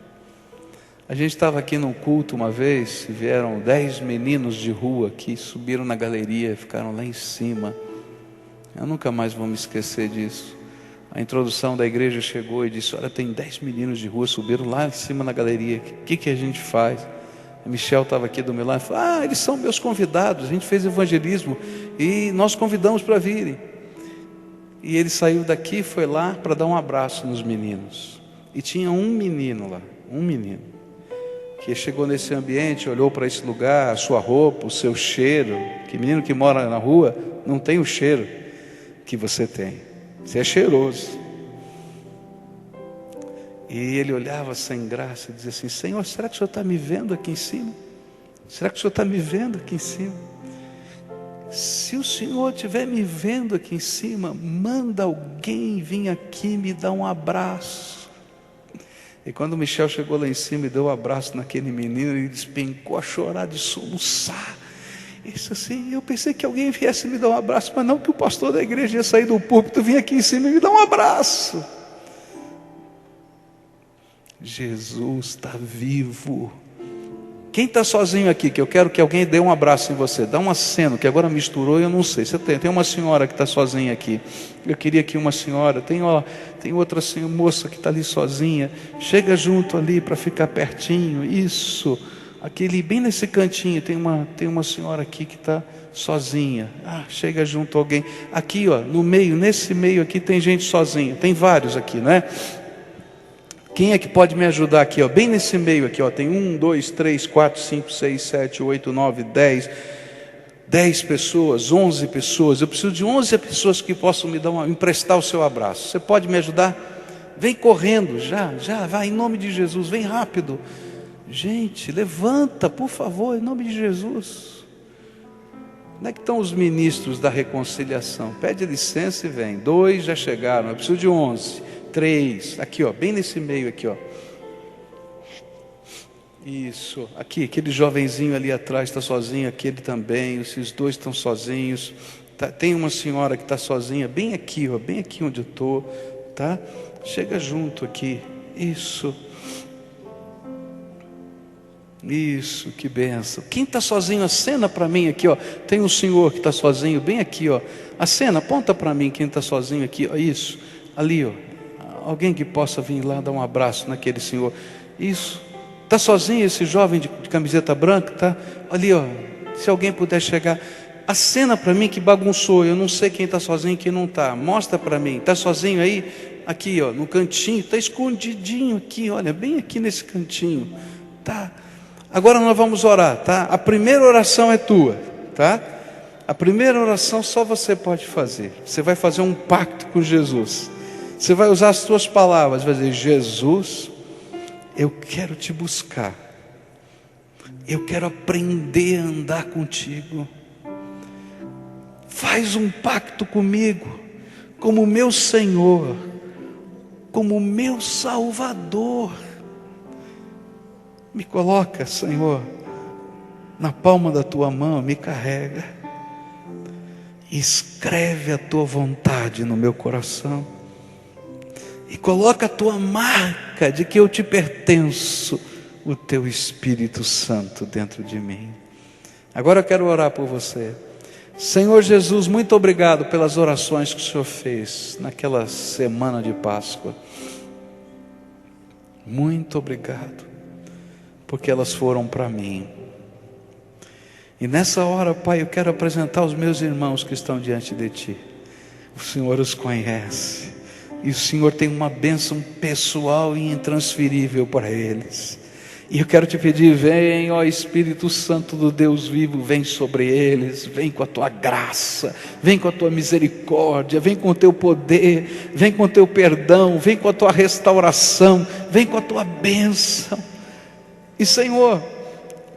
A gente estava aqui num culto uma vez, vieram 10 meninos de rua que subiram na galeria, ficaram lá em cima. Eu nunca mais vou me esquecer disso. A introdução da igreja chegou e disse: olha, tem 10 meninos de rua, subiram lá em cima na galeria, o que a gente faz? A Michel estava aqui do meu lado e falou: eles são meus convidados, a gente fez evangelismo e nós convidamos para virem. E ele saiu daqui e foi lá para dar um abraço nos meninos. E tinha um menino lá, que chegou nesse ambiente, olhou para esse lugar, a sua roupa, o seu cheiro. Que menino que mora na rua não tem o cheiro que você tem. Você é cheiroso. E ele olhava sem graça e dizia assim: Senhor, será que o Senhor está me vendo aqui em cima? Será que o Senhor está me vendo aqui em cima? Se o Senhor estiver me vendo aqui em cima, manda alguém vir aqui me dar um abraço. E quando o Michel chegou lá em cima e deu um abraço naquele menino, ele despencou a chorar, de soluçar. Isso assim, eu pensei que alguém viesse me dar um abraço, mas não que o pastor da igreja ia sair do púlpito, vinha aqui em cima e me dar um abraço. Jesus está vivo. Quem está sozinho aqui, que eu quero que alguém dê um abraço em você, dá um aceno, que agora misturou e eu não sei. Você tem uma senhora que está sozinha aqui. Eu queria que uma senhora, tem outra moça que está ali sozinha. Chega junto ali para ficar pertinho. Isso, aquele bem nesse cantinho, tem uma senhora aqui que está sozinha. Chega junto alguém. Aqui, no meio, nesse meio aqui tem gente sozinha. Tem vários aqui, não é? Quem é que pode me ajudar aqui, bem nesse meio aqui, tem 1, 2, 3, 4, 5, 6, 7, 8, 9, 10 pessoas, 11 pessoas. Eu preciso de 11 pessoas que possam me emprestar o seu abraço. Você pode me ajudar? Vem correndo, já, vai, em nome de Jesus, vem rápido. Gente, levanta, por favor, em nome de Jesus. Onde é que estão os ministros da reconciliação? Pede licença e vem. 2 já chegaram, eu preciso de 11. 3, aqui bem nesse meio aqui Isso, aqui, aquele jovenzinho ali atrás está sozinho, aquele também, esses 2 estão sozinhos. Tem uma senhora que está sozinha, bem aqui onde eu estou, tá? Chega junto aqui, isso, que benção. Quem está sozinho, acena para mim aqui, tem um senhor que está sozinho, bem aqui, acena, aponta para mim quem está sozinho aqui, isso, ali, alguém que possa vir lá dar um abraço naquele senhor. Isso, está sozinho esse jovem de camiseta branca, tá? Ali, se alguém puder chegar, acena para mim que bagunçou, eu não sei quem está sozinho e quem não está, mostra para mim, está sozinho aí? Aqui, no cantinho, está escondidinho aqui, olha, bem aqui nesse cantinho, tá? Agora nós vamos orar, tá? A primeira oração é tua, tá? A primeira oração só você pode fazer. Você vai fazer um pacto com Jesus. Você vai usar as suas palavras, vai dizer: Jesus, eu quero te buscar, eu quero aprender a andar contigo. Faz um pacto comigo, como meu Senhor, como meu Salvador. Me coloca, Senhor, na palma da tua mão, me carrega, escreve a tua vontade no meu coração. E coloca a tua marca de que eu te pertenço, o teu Espírito Santo dentro de mim. Agora eu quero orar por você. Senhor Jesus, muito obrigado pelas orações que o Senhor fez naquela semana de Páscoa. Muito obrigado, porque elas foram para mim. E nessa hora, Pai, eu quero apresentar os meus irmãos que estão diante de Ti. O Senhor os conhece. E o Senhor tem uma bênção pessoal e intransferível para eles. E eu quero te pedir, vem, ó Espírito Santo do Deus vivo, vem sobre eles, vem com a tua graça, vem com a tua misericórdia, vem com o teu poder, vem com o teu perdão, vem com a tua restauração, vem com a tua bênção. E Senhor,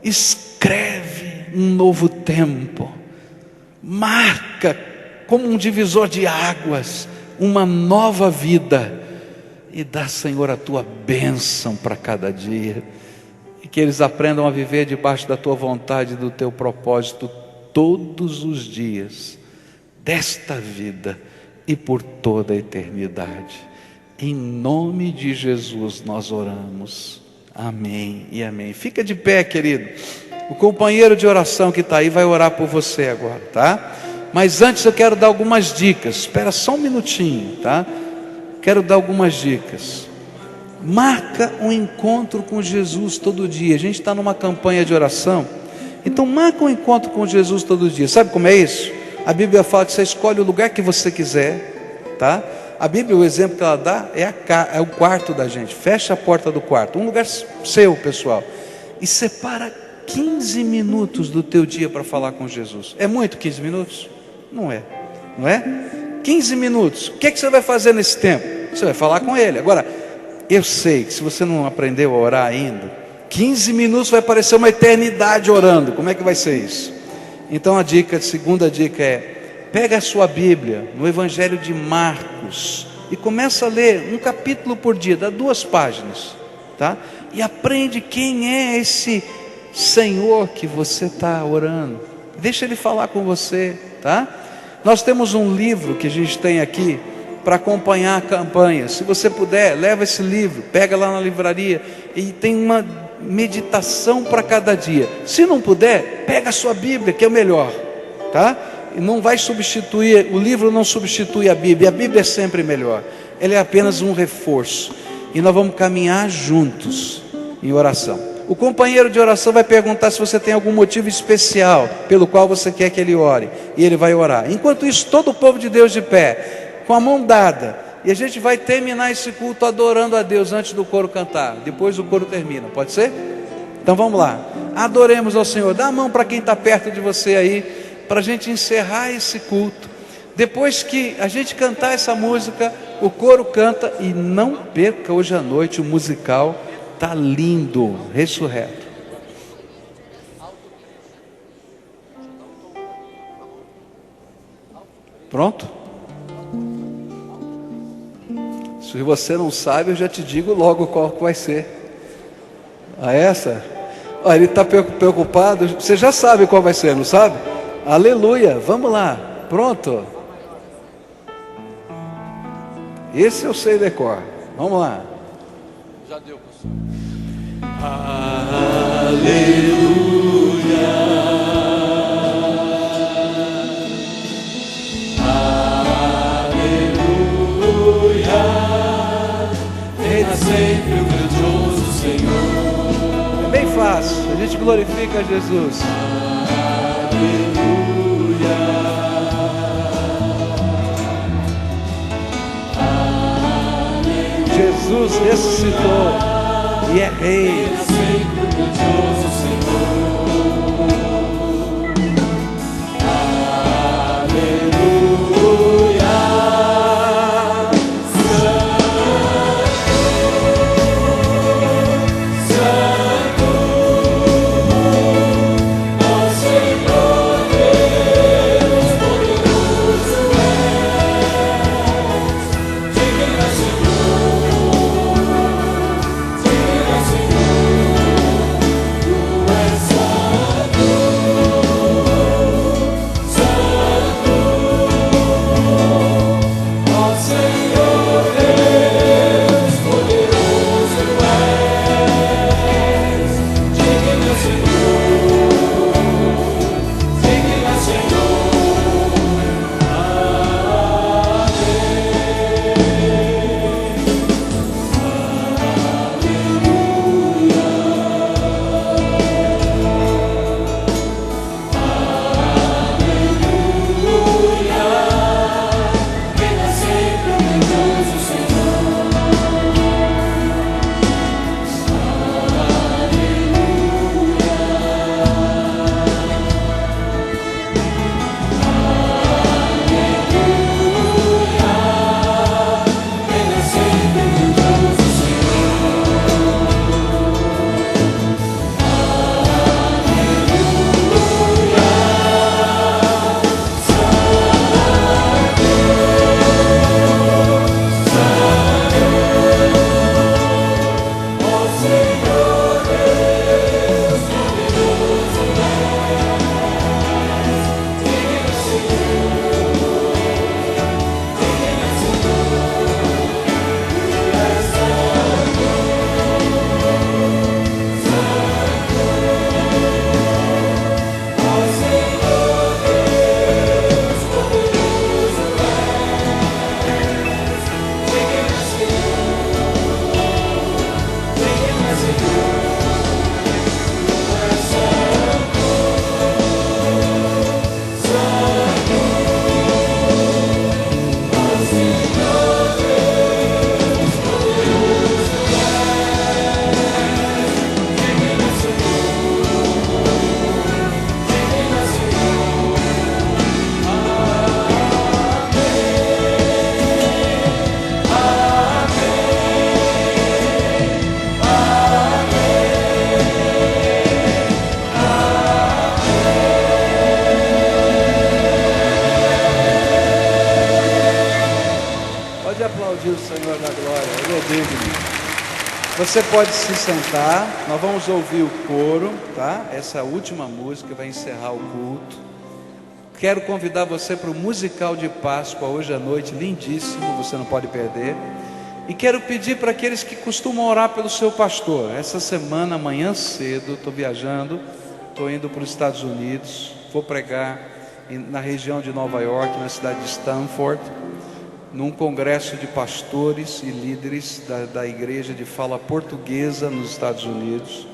escreve um novo tempo, marca como um divisor de águas, uma nova vida. E dá, Senhor, a tua bênção para cada dia, e que eles aprendam a viver debaixo da tua vontade e do teu propósito todos os dias desta vida e por toda a eternidade. Em nome de Jesus nós oramos, amém e amém. Fica de pé, querido. O companheiro de oração que está aí vai orar por você agora, tá? Mas antes eu quero dar algumas dicas. Espera só um minutinho, tá? Quero dar algumas dicas. Marca um encontro com Jesus todo dia. A gente está numa campanha de oração, então marca um encontro com Jesus todo dia. Sabe como é isso? A Bíblia fala que você escolhe o lugar que você quiser, tá? A Bíblia, o exemplo que ela dá é o quarto da gente. Fecha a porta do quarto, um lugar seu, pessoal, e separa 15 minutos do teu dia para falar com Jesus. É muito 15 minutos? Não é, não é? 15 minutos, o que é que você vai fazer nesse tempo? Você vai falar com Ele. Agora, eu sei que se você não aprendeu a orar ainda, 15 minutos vai parecer uma eternidade orando. Como é que vai ser isso? Então a segunda dica é: pega a sua Bíblia no Evangelho de Marcos e começa a ler um capítulo por dia, dá 2 páginas, tá? E aprende quem é esse Senhor que você está orando. Deixa Ele falar com você, tá? Nós temos um livro que a gente tem aqui para acompanhar a campanha. Se você puder, leva esse livro, pega lá na livraria, e tem uma meditação para cada dia. Se não puder, pega a sua Bíblia, que é o melhor, tá? E não vai substituir, o livro não substitui a Bíblia é sempre melhor, ele é apenas um reforço, e nós vamos caminhar juntos em oração. O companheiro de oração vai perguntar se você tem algum motivo especial pelo qual você quer que ele ore, e ele vai orar. Enquanto isso, todo o povo de Deus de pé, com a mão dada, e a gente vai terminar esse culto adorando a Deus antes do coro cantar. Depois o coro termina, pode ser? Então vamos lá, adoremos ao Senhor. Dá a mão para quem está perto de você aí, para a gente encerrar esse culto. Depois que a gente cantar essa música, o coro canta. E não perca hoje à noite o musical, está lindo, Ressurreto. Pronto? Se você não sabe, eu já te digo logo qual vai ser. Essa? Ele está preocupado. Você já sabe qual vai ser, não sabe? Aleluia, vamos lá, pronto. Esse eu sei decor. Vamos lá. Já deu, pastor. Aleluia, aleluia, reina sempre o grandioso Senhor. É bem fácil, a gente glorifica Jesus. Jesus ressuscitou e é Rei. Senhor, tu és Você pode se sentar, nós vamos ouvir o coro, tá? Essa última música vai encerrar o culto. Quero convidar você para o musical de Páscoa hoje à noite, lindíssimo, você não pode perder. E quero pedir para aqueles que costumam orar pelo seu pastor. Essa semana, amanhã cedo, estou viajando, estou indo para os Estados Unidos, vou pregar na região de Nova York, na cidade de Stanford, num congresso de pastores e líderes da igreja de fala portuguesa nos Estados Unidos.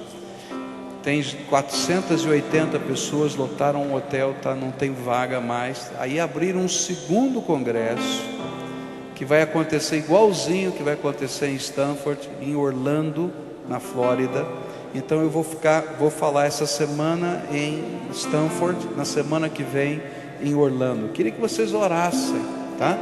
Tem 480 pessoas, lotaram um hotel, tá, não tem vaga mais. Aí abriram um segundo congresso, que vai acontecer igualzinho que vai acontecer em Stanford, em Orlando, na Flórida. Então eu vou falar essa semana em Stanford, na semana que vem em Orlando. Queria que vocês orassem, tá?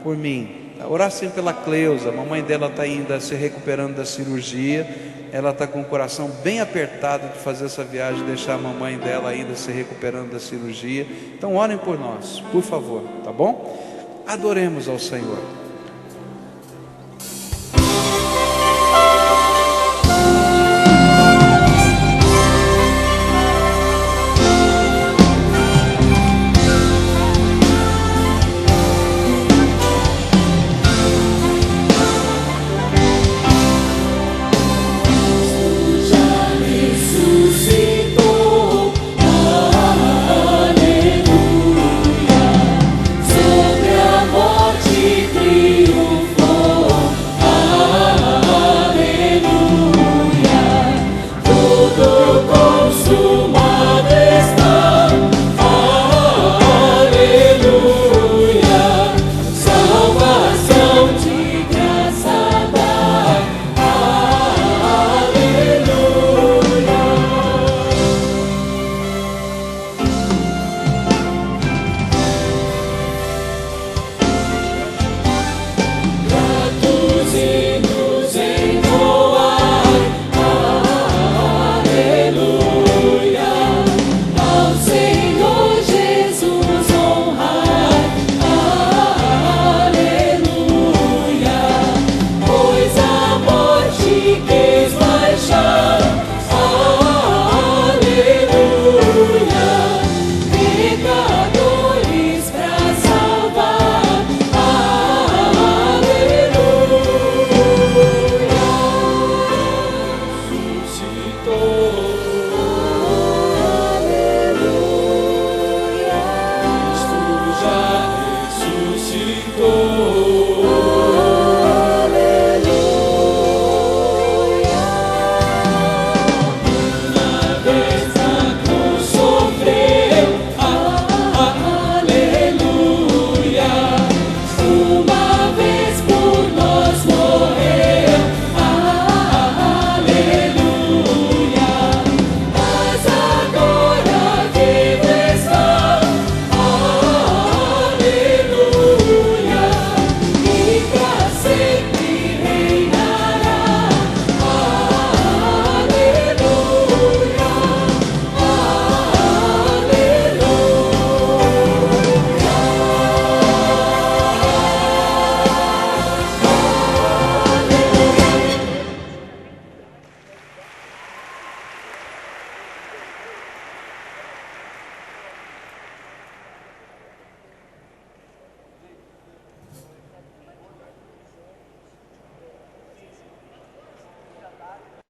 Por mim, orassem pela Cleusa. A mamãe dela está ainda se recuperando da cirurgia, ela está com o coração bem apertado de fazer essa viagem, deixar a mamãe dela ainda se recuperando da cirurgia. Então orem por nós, por favor, tá bom? Adoremos ao Senhor.